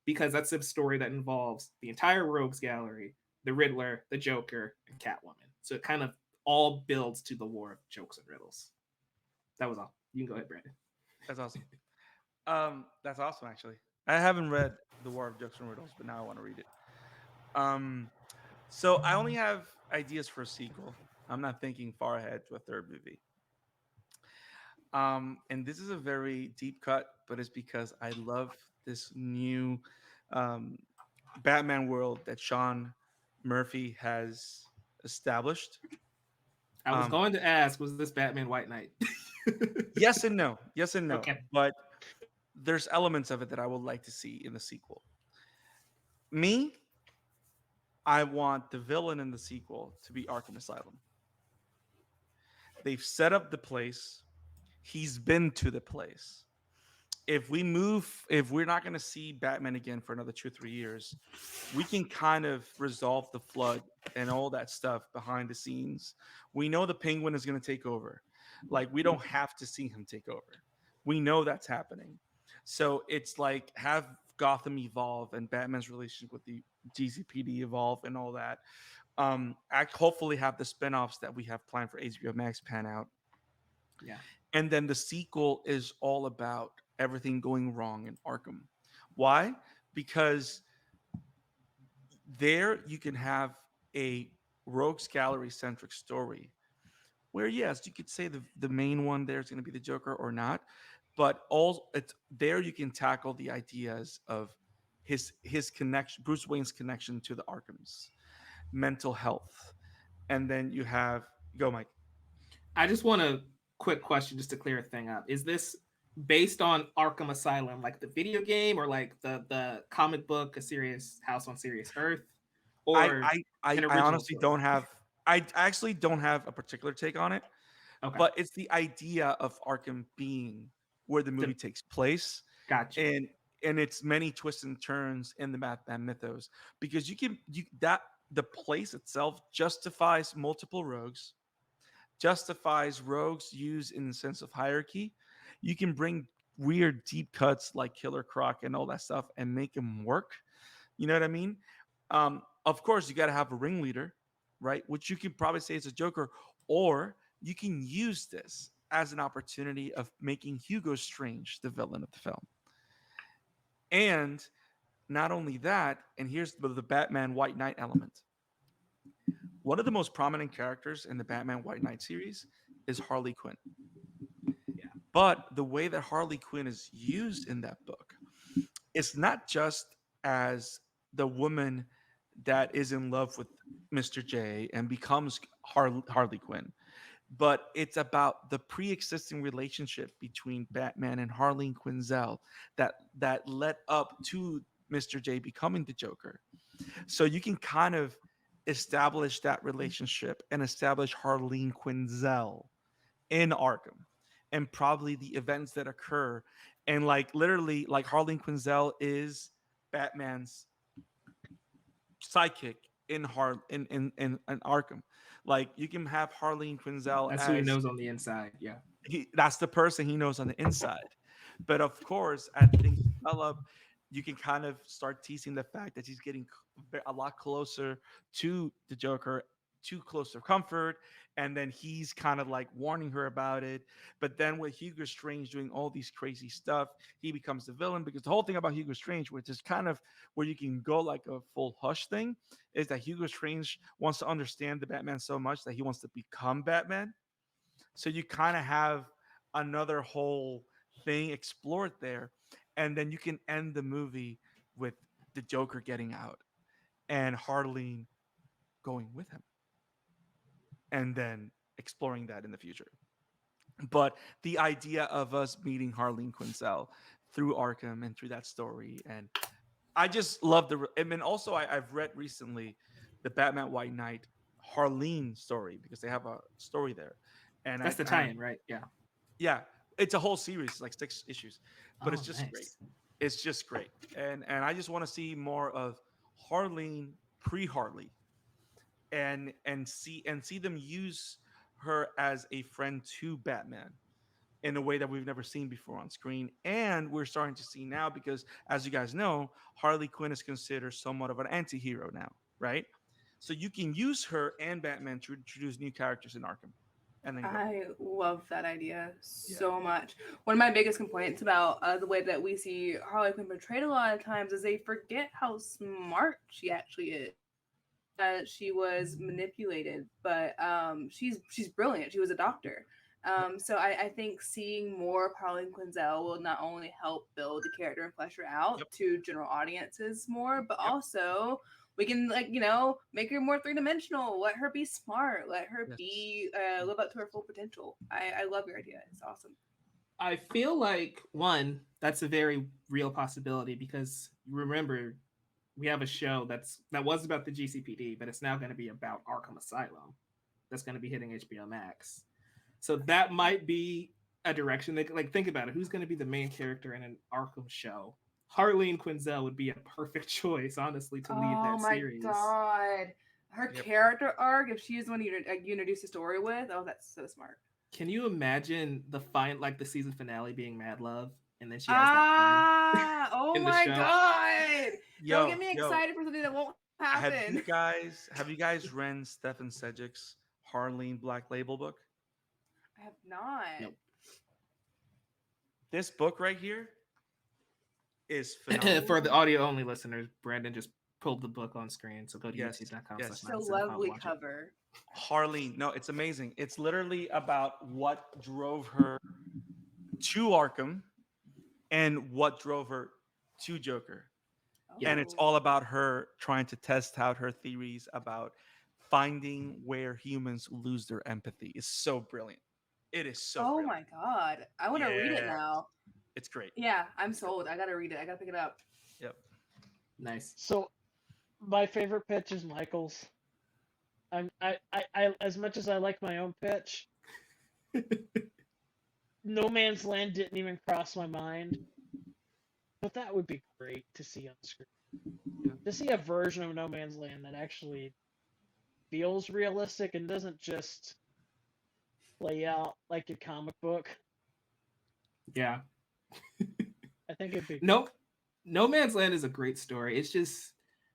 because that's a story that involves the entire Rogues Gallery, the Riddler, the Joker, and Catwoman. So it kind of all builds to the War of Jokes and Riddles. That was all. You can go ahead, Brandon. That's awesome. That's awesome actually. I haven't read The War of Jokes and Riddles, but now I want to read it. Um, so I only have ideas for a sequel. I'm not thinking far ahead to a third movie. And this is a very deep cut, but it's because I love this new um, Batman world that Sean Murphy has established. I was Um, going to ask, was this Batman White Knight? yes and no, yes and no, Okay. but there's elements of it that I would like to see in the sequel. Me, I want the villain in the sequel to be Arkham Asylum. They've set up the place. He's been to the place. If we're not going to see Batman again for another 2 or 3 years, we can kind of resolve the flood and all that stuff behind the scenes. We know the Penguin is going to take over. Like, we don't have to see him take over. We know that's happening. So it's like have Gotham evolve and Batman's relationship with the GCPD evolve and all that. Hopefully have the spinoffs that we have planned for HBO Max pan out. Yeah. And then the sequel is all about everything going wrong in Arkham. Why? Because there you can have a rogues gallery centric story where yes you could say the main one there is going to be the Joker or not, but all it's there you can tackle the ideas of his connection, Bruce Wayne's connection to the Arkhams, mental health, and then you have go Mike. I just want a quick question just to clear a thing up. Is this based on Arkham Asylum, like the video game, or like the comic book, A Serious House on Serious Earth, i or i i, an I original honestly story? don't have I actually don't have a particular take on it, Okay, but it's the idea of Arkham being where the movie the, takes place, got you. and its many twists and turns in the Batman mythos, because you that the place itself justifies multiple rogues, justifies rogues used in the sense of hierarchy. You can bring weird deep cuts like Killer Croc and all that stuff and make them work. You know what I mean? Of course, you got to have a ringleader, right? Which you could probably say is a Joker, or you can use this as an opportunity of making Hugo Strange the villain of the film. And not only that, and here's the Batman White Knight element. One of the most prominent characters in the Batman White Knight series is Harley Quinn. Yeah, But the way that Harley Quinn is used in that book is not just as the woman that is in love with Mr. J and becomes Harley Quinn, but it's about the pre-existing relationship between Batman and Harleen Quinzel that led up to Mr. J becoming the Joker. So you can kind of establish that relationship and establish Harleen Quinzel in Arkham and probably the events that occur. And like literally, like Harleen Quinzel is Batman's sidekick in in Arkham. Like you can have Harleen Quinzel that's who he as knows on the inside. Yeah, that's the person he knows on the inside. But of course, as things develop, you can kind of start teasing the fact that he's getting a lot closer to the Joker too close to comfort, and then he's kind of like warning her about it. But then with Hugo Strange doing all these crazy stuff, he becomes the villain, because the whole thing about Hugo Strange, which is kind of where you can go like a full Hush thing, is that Hugo Strange wants to understand the Batman so much that he wants to become Batman. So you kind of have another whole thing explored there. And then you can end the movie with the Joker getting out and Harleen going with him, and then exploring that in the future. But the idea of us meeting Harleen Quinzel through Arkham and through that story, and I just love the. I mean, also I've read recently the Batman White Knight Harleen story, because they have a story there, and That's the tie-in, right? Yeah. yeah, it's a whole series, like 6 issues, but Oh, it's just great. nice. It's just great, and I just want to see more of Harleen pre Harley, and see them use her as a friend to Batman in a way that we've never seen before on screen. And we're starting to see now, because as you guys know, Harley Quinn is considered somewhat of an anti-hero now, right? So you can use her and Batman to introduce new characters in Arkham, and then go. I love that idea Yeah. so much. One of my biggest complaints about the way that we see Harley Quinn portrayed a lot of times is they forget how smart she actually is. She was manipulated, but she's brilliant. She was a doctor. So I think seeing more of Harleen Quinzel will not only help build the character and flesh her out Yep. to general audiences more, but Yep. also we can make her more 3-dimensional. Let her be smart. Let her Yes. be live up to her full potential. I love your idea. It's awesome. I feel like, one, that's a very real possibility, because remember, we have a show that was about the GCPD, but it's now going to be about Arkham Asylum. That's going to be hitting HBO Max. So that might be a direction. Like, think about it. Who's going to be the main character in an Arkham show? Harleen Quinzel would be a perfect choice, honestly, to lead that series. Oh my god. Her Yep. character arc, if she is the one you introduce the story with, oh, that's so smart. Can you imagine the season finale being Mad Love, and then she has that Oh in the my show? god! Don't get me Yo, excited for something that won't have happen. you guys read Stefan Sedgwick's Harleen Black Label book? I have not. Nope. This book right here is phenomenal. For the audio only listeners, Brandon just pulled the book on screen, so go to Yes, youtube.com. yes. It's a lovely cover. Harleen, no, it's amazing. It's literally about what drove her to Arkham and what drove her to Joker. And it's all about her trying to test out her theories about finding where humans lose their empathy. It's so brilliant. It is so Oh brilliant. my god. I want to read it Yeah. now. It's great. Yeah, I'm sold. I gotta read it. I gotta pick it up. Yep. Nice. So, my favorite pitch is Michael's. I as much as I like my own pitch, No Man's Land didn't even cross my mind. But that would be great to see on screen. Yeah. To see a version of No Man's Land that actually feels realistic and doesn't just play out like a comic book. Yeah. I think it'd be No Man's Land is a great story. It's just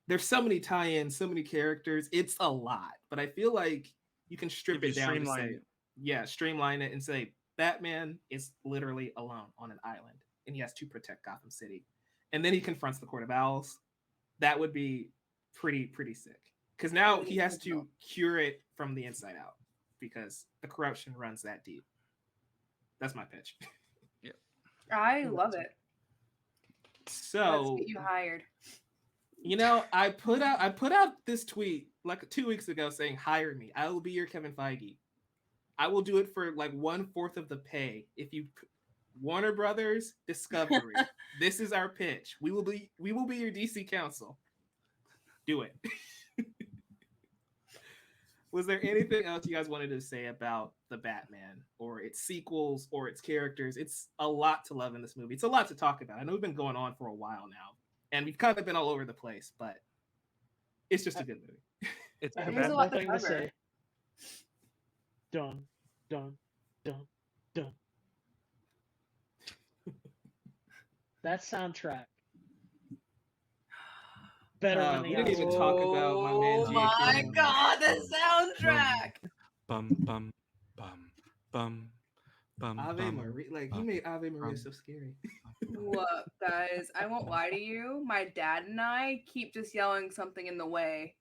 there's so many tie-ins, so many characters. It's a lot, but I feel like you can strip If it you down to streamline say, it. yeah, streamline it and say Batman is literally alone on an island and he has to protect Gotham City, and then he confronts the Court of Owls. That would be pretty sick, because now he has to cure it from the inside out because the corruption runs that deep. That's my pitch. I love it. So Let's get you hired. I put out this tweet like 2 weeks ago saying, "Hire me. I will be your Kevin Feige. I will do it for like 1/4 of the pay. If you Warner Brothers Discovery, this is our pitch. We will be your DC counsel. Do it." Was there anything else you guys wanted to say about the Batman or its sequels or its characters? It's a lot to love in this movie. It's a lot to talk about. I know we've been going on for a while now, and we've kind of been all over the place, but it's just a good movie. It's I the have There's a best. lot one to thing to cover. say. Dun, dun, dun, dun. That soundtrack better than the We didn't even talk about my man Oh my Giacchino. god, the soundtrack! Bum bum bum bum bum Ave bum. Maria, like he made Ave Maria so scary. Look, guys, I won't lie to you. My dad and I keep just yelling something in the way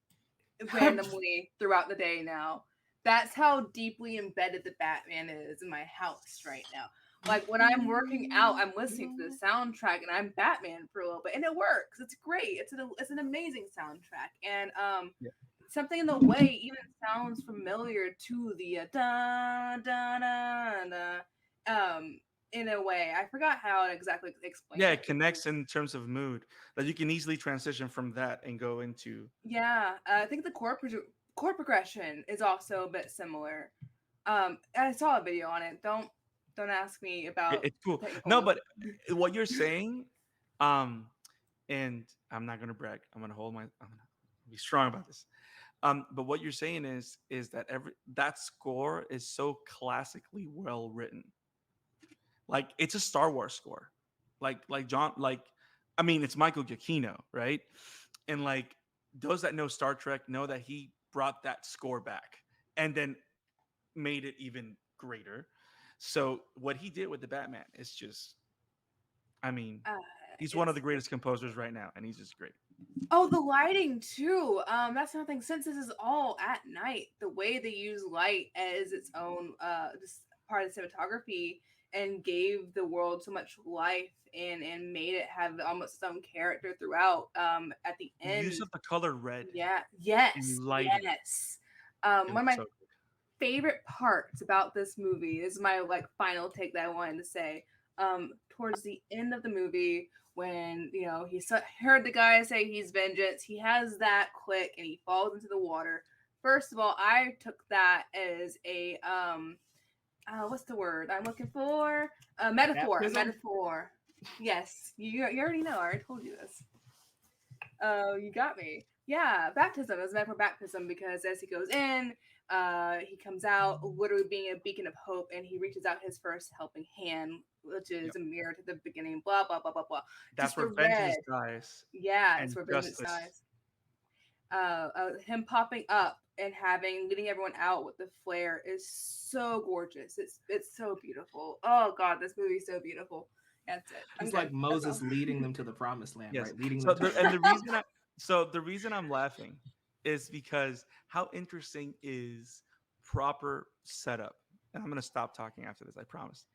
randomly throughout the day now. That's how deeply embedded the Batman is in my house right now. Like when I'm working out, I'm listening to the soundtrack and I'm Batman for a little bit, and it works. It's great. It's an amazing soundtrack, and Yeah. something in the way even sounds familiar to the da da da da. In a way, I forgot how to exactly explain. Yeah, it. it connects in terms of mood. Like you can easily transition from that and go into. Yeah, I think the chord progression is also a bit similar. I saw a video on it. Don't ask me about It's cool. technical No, notes. but what you're saying, and I'm not gonna brag. I'm gonna be strong about this. But what you're saying is that that score is so classically well written. Like it's a Star Wars score. Like John, like I mean, it's Michael Giacchino, right? And like those that know Star Trek know that he brought that score back and then made it even greater. So what he did with the Batman is just, I mean, Uh, he's one of the it's greatest composers right now, and he's just great. Oh, the lighting too. That's another thing. Since this is all at night, the way they use light as its own just part of cinematography and gave the world so much life and made it have almost its own character throughout. At the The end, use of the color red yeah, and yes, lighting. yes. It One was of my so favorite parts about this movie is my like final take that I wanted to say. Towards the end of the movie, when he heard the guy say he's vengeance, he has that click and he falls into the water. First of all, I took that as a what's the word I'm looking for? A metaphor. A Baptism? metaphor. Yes, you already know. I already told you this. You got me. Yeah, baptism is meant for baptism because as he goes in, he comes out literally being a beacon of hope, and he reaches out his first helping hand, which is Yep. a mirror to the beginning. Blah blah blah blah blah. that's Just where the vengeance red. dies Yeah, it's and where vengeance justice. dies. Him popping up and leading everyone out with the flare is so gorgeous. It's so beautiful. Oh god, this movie is so beautiful. That's it. He's good. like That's Moses all. leading them to the promised land, Yes. right? Leading So them to the reason I'm laughing is because how interesting is proper setup. And I'm gonna stop talking after this. I promise.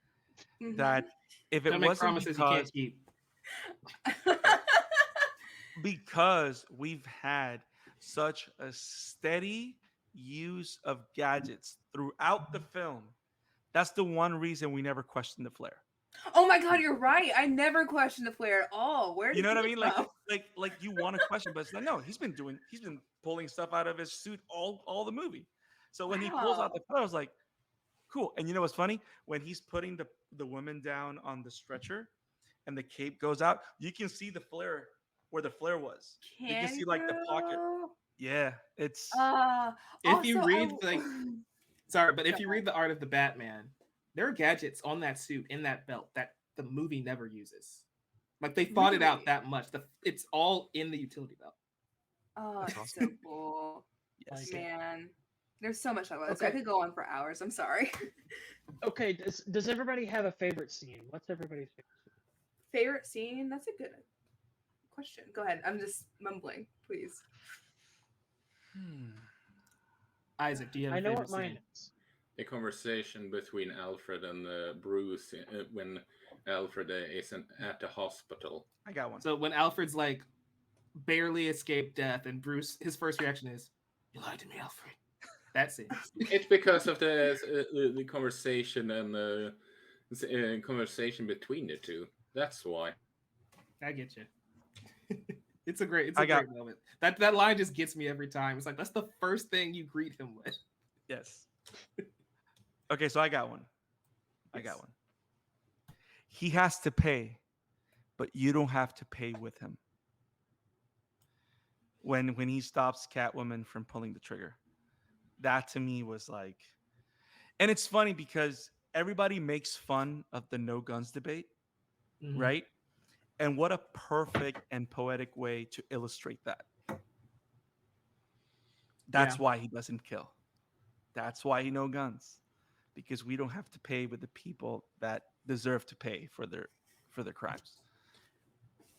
Mhm. That if it Don't make wasn't promises you can't keep. because we've had such a steady use of gadgets throughout the film, that's the one reason we never questioned the flare. Oh my god, you're right. I never questioned the flare at all. Where did You know he what I mean? Like, come? like you want to question, but it's like no, he's been pulling stuff out of his suit all the movie. So when he pulls out the Wow. flare, I was like, cool. And you know what's funny? When he's putting the woman down on the stretcher, and the cape goes out, you can see the flare where the flare was. You can Can see like the pocket. you? Yeah, it's If you Also, read sorry, but Go if you read the art of the Batman, there are gadgets on that suit in that belt that the movie never uses. Like they thought it out Really? that much. It's all in the utility belt. Oh, That's it's awesome. so cool. Yes. Like it. Man. There's so much I love. I Okay. could go on for hours. I'm sorry. Okay, does everybody have a favorite scene? What's everybody's Favorite scene? That's a good question. Go ahead. I'm just mumbling, please. Isaac, do you have I a know favorite what mine scene? is. The conversation between Alfred and Bruce when Alfred isn't at the hospital. I got one. So when Alfred's like barely escaped death, and Bruce, his first reaction is, "You lied to me, Alfred." That's it. It's because of the conversation and conversation between the two. That's why. I get you. It's a great moment. That line just gets me every time. It's like that's the first thing you greet him with. Yes. Okay, so I got one. I got one. He has to pay, but you don't have to pay with him. When he stops Catwoman from pulling the trigger, that to me was like, and it's funny because everybody makes fun of the no guns debate, Mhm. right? And what a perfect and poetic way to illustrate that. That's Yeah. why he doesn't kill. That's why he no guns, because we don't have to pay with the people that deserve to pay for their crimes.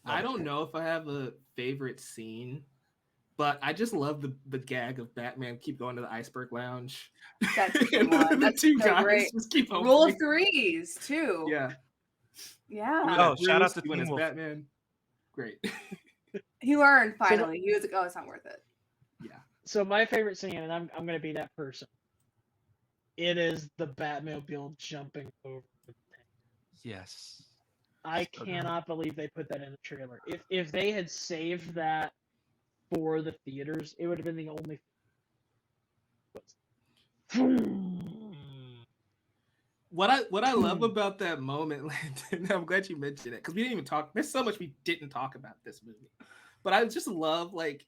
Love I it. don't know if I have a favorite scene, but I just love the gag of Batman keep going to the iceberg lounge. That's a good And one. the That's two so guys great. just keep Rule of opening. threes too. Yeah. Yeah. Oh, shout out to He went Teen as Wolf. Batman. Great. He learned So finally. He was like, oh, it's not worth it. Yeah. So my favorite scene, and I'm gonna be that person. It is the Batmobile jumping over the tank. Yes. I So good. cannot believe they put that in the trailer. If they had saved that for the theaters, it would have been the only. What I love about that moment, Landon, I'm glad you mentioned it, because we didn't even talk. There's so much we didn't talk about this movie, but I just love like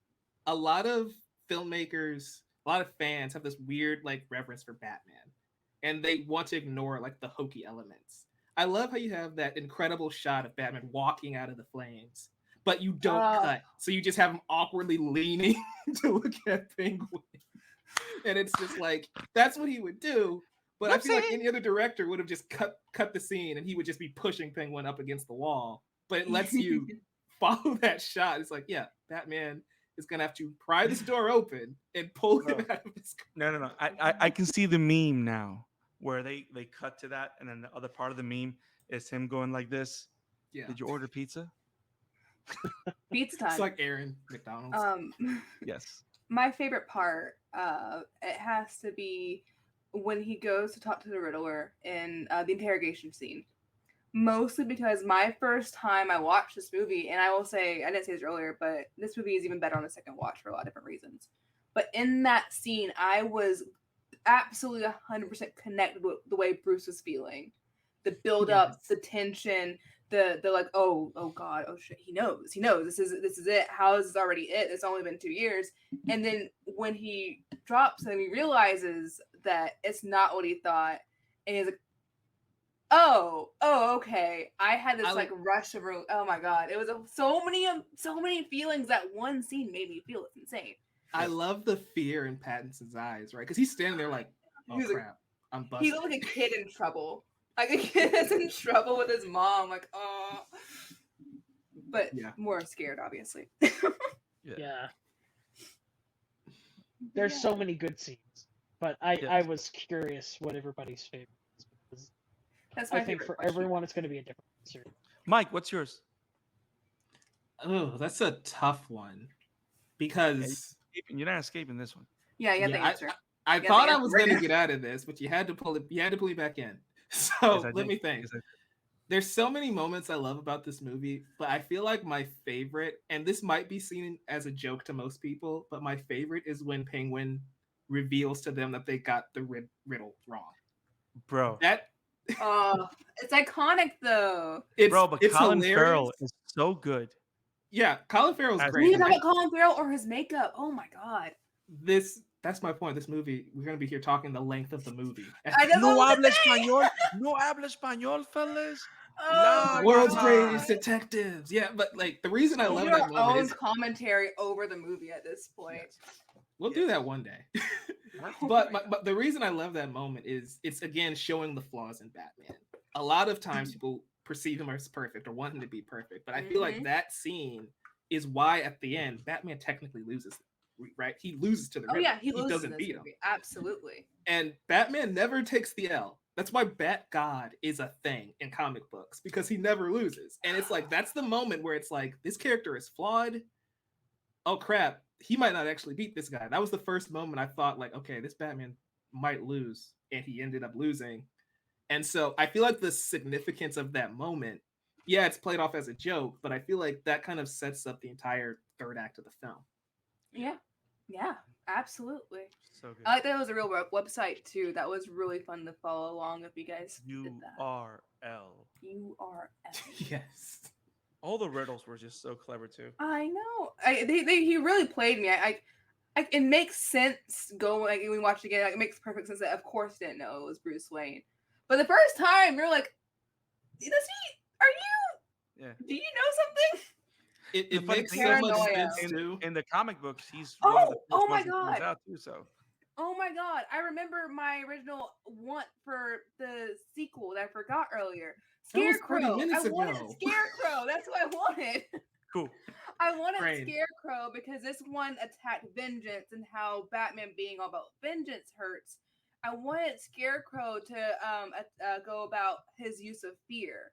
a lot of filmmakers, a lot of fans have this weird like reverence for Batman, and they want to ignore like the hokey elements. I love how you have that incredible shot of Batman walking out of the flames, but you don't cut, so you just have him awkwardly leaning to look at Penguin, and it's just like that's what he would do. But I feel like any other director would have just cut the scene, and he would just be pushing Penguin up against the wall. But it lets you follow that shot. It's like, yeah, Batman is gonna have to pry this door open and pull him out of his. No. I can see the meme now where they cut to that, and then the other part of the meme is him going like this. Yeah, Did you order pizza? Pizza time. it's like Aaron McDonald's. Yes. My favorite part, it has to be when he goes to talk to the Riddler in the interrogation scene. Mostly because my first time I watched this movie, and I will say, I didn't say this earlier, but this movie is even better on a second watch for a lot of different reasons. But in that scene, I was absolutely 100% connected with the way Bruce was feeling. The build up, the tension, the like, oh god, oh shit, he knows, this is it. How is this already it? It's only been 2 years. And then when he drops and he realizes that it's not what he thought, and he's like, oh, okay. I had this like rush of, oh my god, it was so many feelings. That one scene made me feel. It's insane. I love the fear in Pattinson's eyes, right? Because he's standing there like, oh crap, I'm busted. He looked like a kid in trouble. Like a kid that's in trouble with his mom. Like, oh. But more scared, obviously. Yeah. There's so many good scenes, but I was curious what everybody's favorite is, because that's my I think for question. everyone it's going to be a different answer. Mike, what's yours? Oh, that's a tough one because you're not escaping this one. Yeah, you have the answer. I thought I was going to get out of this, but you had to pull it. You had to pull me back in. So let me think. There's so many moments I love about this movie, but I feel like my favorite, and this might be seen as a joke to most people, but my favorite is when Penguin reveals to them that they got the riddle wrong. Bro. It's iconic though. But Colin Farrell is so good. Yeah, Colin Farrell's great. We can talk about Colin Farrell or his makeup. Oh my god. That's my point. This movie, we're going to be here talking the length of the movie. No habla español. No habla español, fellas. World's greatest detectives. Yeah, but like the reason I love that moment is commentary over the movie at this point. Yes. We'll do that one day. but the reason I love that moment is it's again showing the flaws in Batman. A lot of times people perceive him as perfect or want him to be perfect, but I feel like that scene is why at the end Batman technically loses. Right, he loses to the Riddler. He doesn't beat him. Absolutely. And Batman never takes the L. That's why Bat God is a thing in comic books, because he never loses. And it's like that's the moment where it's like this character is flawed. Oh crap, he might not actually beat this guy. That was the first moment I thought like, okay, this Batman might lose, and he ended up losing. And so I feel like the significance of that moment, yeah, it's played off as a joke, but I feel like that kind of sets up the entire third act of the film. Yeah, absolutely. So good. I like that it was a real website too. That was really fun to follow along if you guys did that. URL. Yes. All the riddles were just so clever too. I know. He really played me. It makes sense going like when we watch it again. Like, it makes perfect sense that of course didn't know it was Bruce Wayne, but the first time you're like, are you? Yeah. Do you know something? It The funny makes thing so is, much Paranoia. sense too. in the comic books, he's one of the Oh first my ones that comes God. out too. So Oh my God. I remember my original want for the sequel that I forgot earlier. That was 30 Scarecrow. minutes I wanted ago. Scarecrow. That's what I wanted. cool. I wanted Brain. Scarecrow because this one attacked vengeance and how Batman being all about vengeance hurts. I wanted Scarecrow to go about his use of fear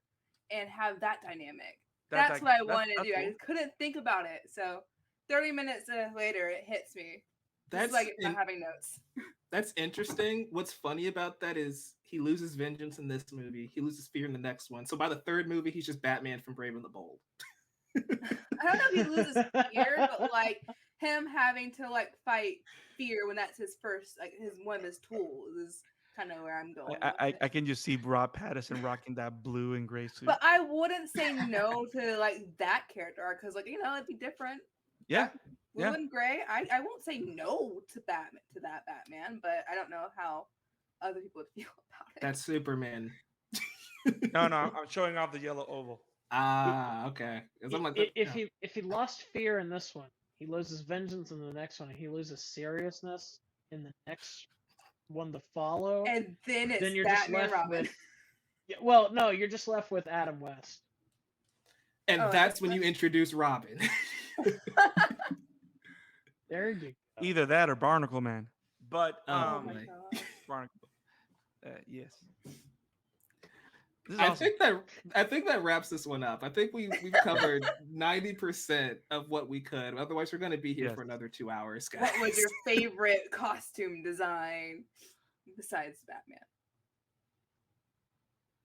and have that dynamic. That's what I wanted to do. I cool. just couldn't think about it. So 30 minutes later, it hits me. This is That's like not having notes. That's interesting. What's funny about that is he loses vengeance in this movie. He loses fear in the next one. So by the third movie, he's just Batman from Brave and the Bold. I don't know if he loses fear, but like him having to like fight fear when that's his first, like one of his tools is kind of where I'm going. I can just see Rob Pattinson rocking that blue and gray suit. But I wouldn't say no to like that character because, like, it'd be different. Yeah, Blue yeah. and gray. I won't say no to that Batman, but I don't know how other people would feel about it. That's Superman. No, I'm showing off the yellow oval. Ah, okay. 'Cause I'm like, If he lost fear in this one, he loses vengeance in the next one, and he loses seriousness in the next one to follow. And then it's then you're Batman just left Robin. with. Yeah, well, no, you're just left with Adam West. and that's when you introduce Robin. There you go. Either that or Barnacle Man. But Oh my God. Barnacle. Yes. This is I awesome. think that wraps this one up. I think we've covered 90% of what we could. Otherwise, we're going to be here for another 2 hours, guys. What was your favorite costume design besides Batman?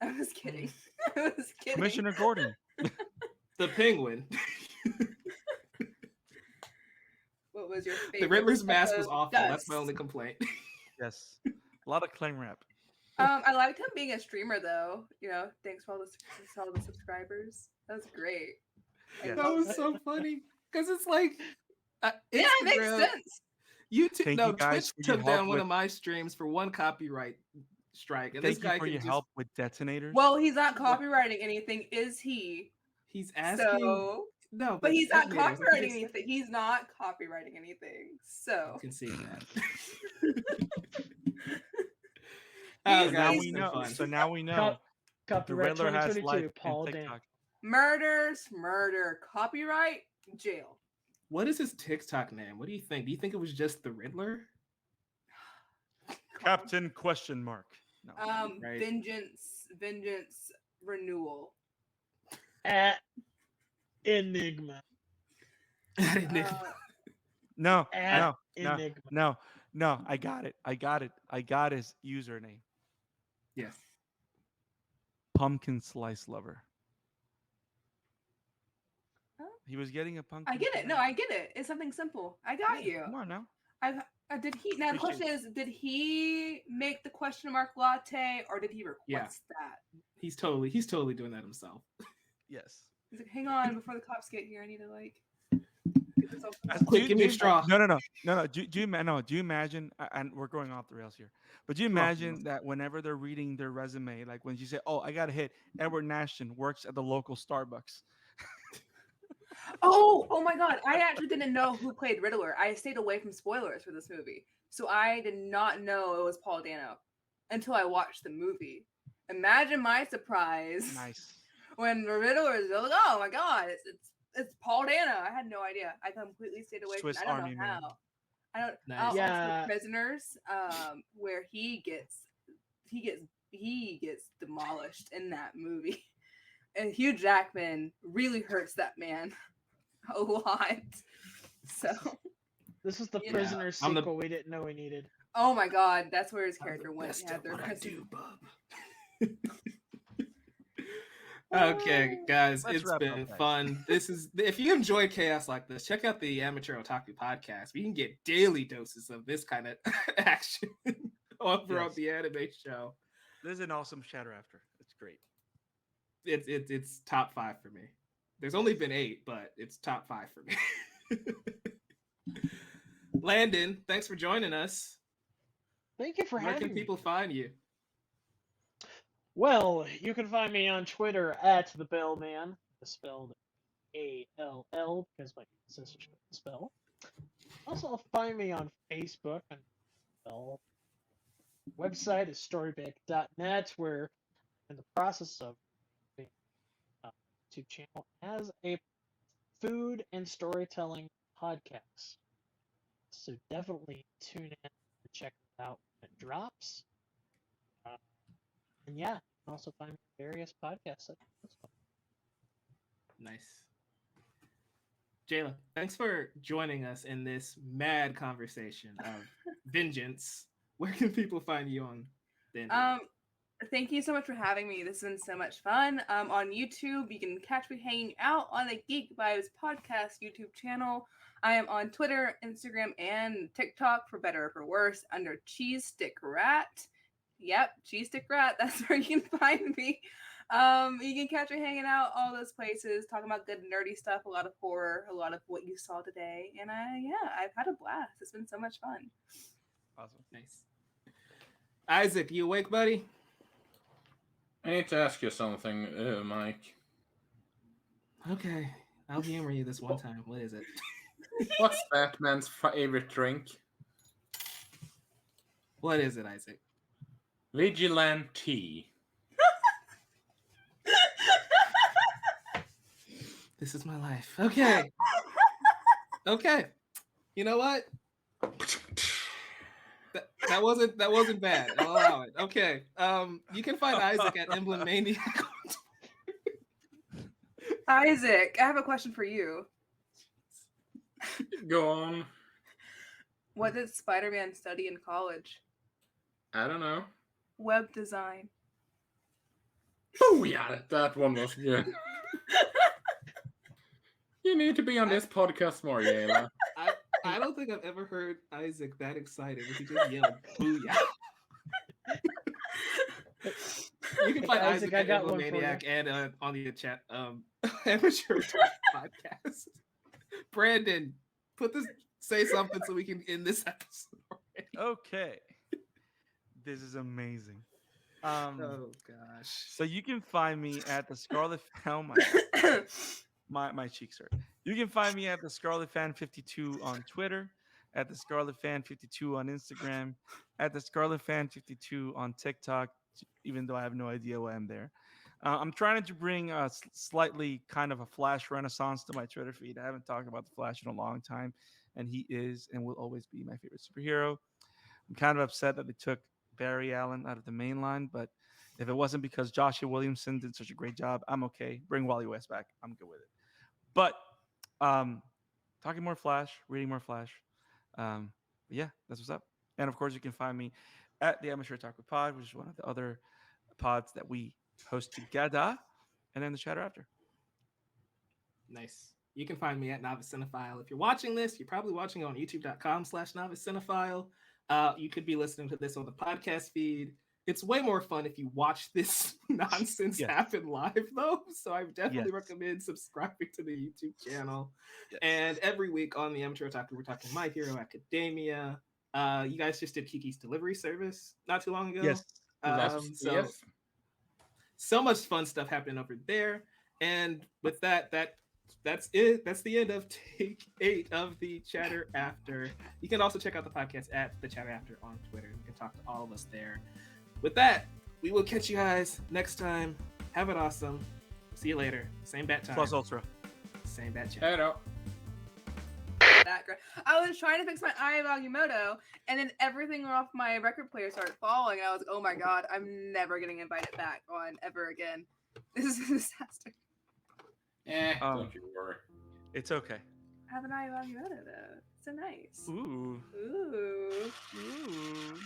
I was kidding. I was kidding. Commissioner Gordon. The Penguin. What was your favorite? The Riddler's mask was of awful. dust? That's my only complaint. Yes. A lot of cling wrap. I liked him being a streamer, though. Thanks for all the subscribers. That was great. Yes. That was so funny because it's like, Yeah, it makes sense. Twitch took down one of my streams for one copyright strike, and this Thank guy you for your help with detonators. Well, he's not copywriting anything, is he? He's asking. So, No, but he's not detonators, copywriting anything. He's not copywriting anything. So You can see that. Oh, now guys, we it's know. fun. So now we know. The Copyright Riddler has 2022, life Paul in Dano. TikTok. murder, copyright, jail. What is his TikTok name? What do you think? Do you think it was just the Riddler? Captain question mark. No. Right. Vengeance renewal. At Enigma. No. At Enigma. No. I got it. I got his username. Yes. Pumpkin slice lover. Huh? He was getting a pumpkin. I get it. No, slice. I get it. It's something simple. I got you. Come on now. Did he? Now the question is, did he make the question mark latte, or did he request that? He's totally doing that himself. Yes. He's like, hang on, before the cops get here, I need to like. Get this open. Quick, give me a straw. No. Do you imagine? And we're going off the rails here. But do you imagine that whenever they're reading their resume, like when you say, "Oh, I got a hit," Edward Nashton works at the local Starbucks. Oh my God! I actually didn't know who played Riddler. I stayed away from spoilers for this movie, so I did not know it was Paul Dano until I watched the movie. Imagine my surprise! Nice. When the Riddler is like, "Oh my God, it's Paul Dano!" I had no idea. I completely stayed away Swiss from. I don't Army know man. how. I don't. Nice. Also Yeah. Prisoners, where he gets demolished in that movie. And Hugh Jackman really hurts that man a lot. So This is the Yeah. Prisoner sequel we didn't know we needed. oh my God, that's where his character went. Best He had at their what I prison- do, bub. Okay, guys, Let's it's wrap been up, guys. fun. If you enjoy chaos like this, check out the Amateur Otaku podcast. We can get daily doses of this kind of action over on Yes. the anime show. There's an awesome shatter after. It's great. It's top 5 for me. There's only been 8, but it's top 5 for me. Landon, thanks for joining us. Thank you for Where having can me. people find you? Well, you can find me on Twitter at the Bellman, spelled Beall, because my sister couldn't spell. Also, find me on Facebook and Beall. Website is storybank.net, where I'm in the process of being YouTube channel as a food and storytelling podcast. So definitely tune in and check it out when it drops. And yeah, you can also find me on various podcasts. Nice. Jayla, thanks for joining us in this mad conversation of vengeance. Where can people find you on the internet? Thank you so much for having me. This has been so much fun. On YouTube, you can catch me hanging out on the Geek Vibes podcast YouTube channel. I am on Twitter, Instagram, and TikTok, for better or for worse, under Cheese Stick Rat. Yep, Cheese Stick Rat. That's where you can find me. You can catch me hanging out all those places, talking about good nerdy stuff, a lot of horror, a lot of what you saw today, and I've had a blast. It's been so much fun. Awesome. Nice. Isak, you awake, buddy? I need to ask you something, Mike. Okay, I'll humor you this one time. What is it? What's Batman's favorite drink? What is it, Isak? Vigilante. This is my life. Okay. Okay. You know what? That wasn't bad. I'll allow it. Okay. You can find Isak at Emblem Maniac. Isak, I have a question for you. Go on. What did Spider-Man study in college? I don't know. Web design. Oh yeah, that one was good. You need to be on this podcast more, Jayla. I don't think I've ever heard Isak that excited. He just yelled "Booyah!" You can find Isak at Emblem Maniac and on the chat amateur podcast. Brandon, say something so we can end this episode already. Okay. This is amazing. Oh gosh. So you can find me at the Scarlet Fan. My cheeks hurt. You can find me at the Scarlet Fan 52 on Twitter, at the Scarlet Fan 52 on Instagram, at the Scarlet Fan 52 on TikTok. Even though I have no idea why I'm there. I'm trying to bring a slightly kind of a Flash renaissance to my Twitter feed. I haven't talked about the Flash in a long time, and he is and will always be my favorite superhero. I'm kind of upset that they took Barry Allen out of the main line, but if it wasn't because Joshua Williamson did such a great job, I'm okay. Bring Wally West back. I'm good with it. But talking more Flash, reading more Flash. Yeah, that's what's up. And of course, you can find me at the Amateur Talk with Pod, which is one of the other pods that we host together, and then the chatter after. Nice. You can find me at Novice Cinephile. If you're watching this, you're probably watching it on youtube.com/Novice Cinephile. You could be listening to this on the podcast feed. It's way more fun if you watch this nonsense happen live, though. So I definitely recommend subscribing to the YouTube channel. Yes. And every week on the Amateur Talk, we're talking My Hero Academia. You guys just did Kiki's Delivery Service not too long ago. Yes. So much fun stuff happening over there. And with that's it. That's the end of take 8 of the Chatter After. You can also check out the podcast at the Chatter After on Twitter. You can talk to all of us there. With that, we will catch you guys next time. Have it awesome. See you later. Same bat time. Plus Ultra. Same bat chat. Hello. I was trying to fix my Eye of Agamotto, and then everything off my record player started falling. I was like, oh my god, I'm never getting invited back on ever again. This is a disaster. Don't you worry. It's okay. I have an Eye of Agamotto, though. So nice. Ooh. Ooh. Ooh.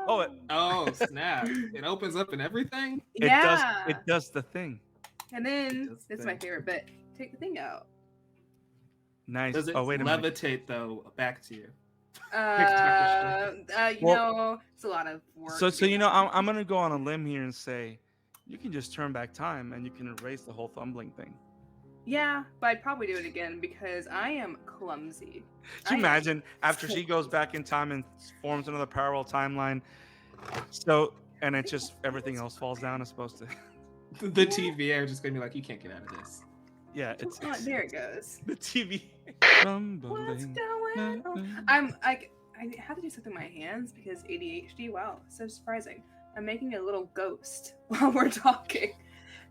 Oh. Oh, snap. It opens up and everything? It does the thing. And then, this is my favorite bit. Take the thing out. Nice. Does it wait a minute. levitate, though, back to you? You know, it's a lot of work. So you know, I'm going to go on a limb here and say, you can just turn back time and you can erase the whole thumbling thing. Yeah, but I'd probably do it again because I am clumsy. Can you imagine after she goes back in time and forms another parallel timeline? So, and it just, everything else falls down as supposed to. The TVA are just going to be like, you can't get out of this. Yeah, it's Oh, there it goes. the TV. What's Rumbling. going on? I'm like, I have to do something with my hands because ADHD. Wow, so surprising. I'm making a little ghost while we're talking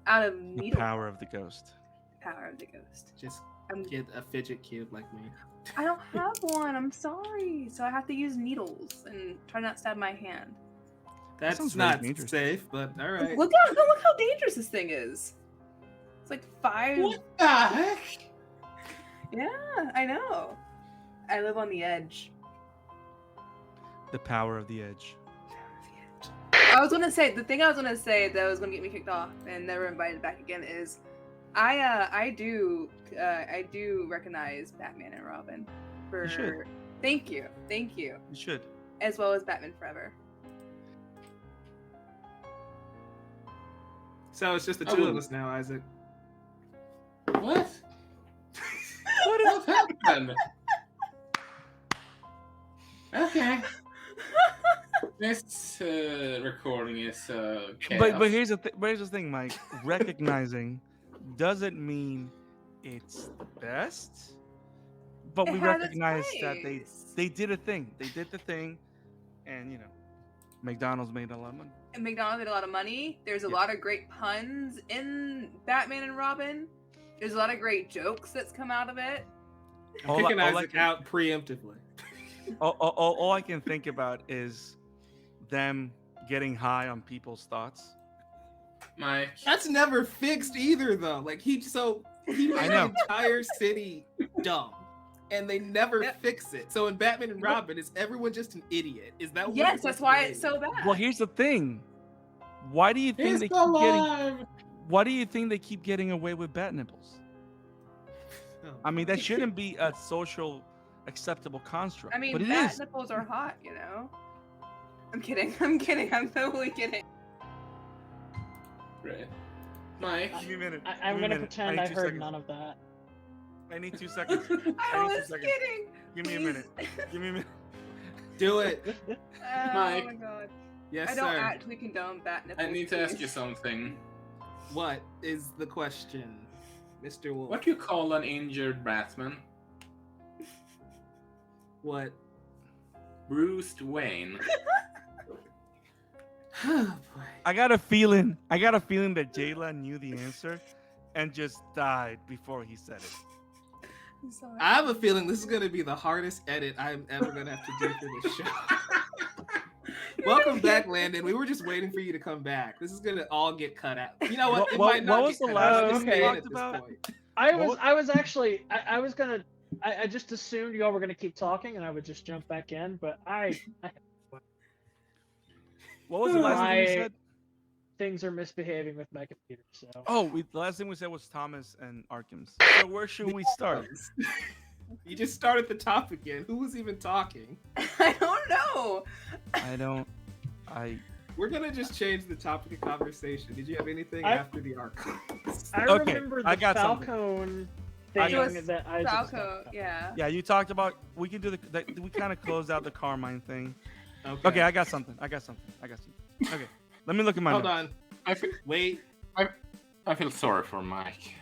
out of The needle. power of the ghost. Power of the ghost. Just I'm, get a fidget cube like me. I don't have one. I'm sorry. So I have to use needles and try not to stab my hand. That's sounds very not dangerous. safe, but all right. Look how dangerous this thing is. It's like 5. What the heck? Yeah, I know. I live on the edge. The power of the edge. I was gonna say the thing I was gonna say that was gonna get me kicked off and never invited back again is, I do recognize Batman and Robin for. You should. Thank you, You should. as well as Batman Forever. So it's just the I two of wouldn't. us now, Isaac. What? What happened? Okay. This recording is chaos. But here's the thing, Mike. Recognizing doesn't mean it's the best, but It we had its recognize that place. they did a thing. They did the thing, and McDonald's made a lot of money. And McDonald's made a lot of money. There's a Yeah. lot of great puns in Batman and Robin. There's a lot of great jokes that's come out of it. I'm All I- kicking all I Isaac can- out preemptively. All I can think about is them getting high on people's thoughts. Mike, That's never fixed either, though. Like he made I the know. entire city dumb, and they never Yep. fix it. So in Batman and Robin, is everyone just an idiot? Is that what Yes, it's that's supposed why to it's be? so bad. Well, here's the thing. Why do you think he's they keep getting? alive. Why do you think they keep getting away with bat nipples? Oh. I mean, that shouldn't be a social acceptable construct. I mean, but it bat is. nipples are hot, you know? I'm kidding. I'm kidding. I'm totally kidding. Right. Mike, Give me a minute. I'm Give me a gonna minute. pretend need I 2 heard seconds. none of that. I need 2 seconds. I I need 2 was seconds. kidding. Give me a Please. minute. Give me a minute. Do it. Oh Mike. my god. Yes, I don't sir. actually condone bat nipples. I need to ask please. you something. What is the question, Mr. Wolf? What do you call an injured Batman? What? Bruce Wayne. Oh boy. I got a feeling that Jayla knew the answer and just died before he said it. I'm sorry. I have a feeling this is going to be the hardest edit I'm ever going to have to do for this show. Welcome back, Landon. We were just waiting for you to come back. This is going to all get cut out. You know what? It What- might not what was get the cut out. last It's thing we in talked at this about? point. I was actually I was gonna I just assumed y'all were gonna keep talking and I would just jump back in, but What was the last thing we I- said? things are misbehaving with my computer. So Oh, the last thing we said was Thomas and Arkham's. So where should we start? You just started the top again. Who was even talking? I don't know. We're going to just change the topic of conversation. Did you have anything I- after the archives? I Okay, remember the I got something. Falcone I thing got- that I just Falco, yeah. Yeah, you talked about we can do we kind of closed out the Carmine thing. Okay. Okay, I got something. Okay, let me look at my Hold notes. on. I feel, Wait. I feel sorry for Mike.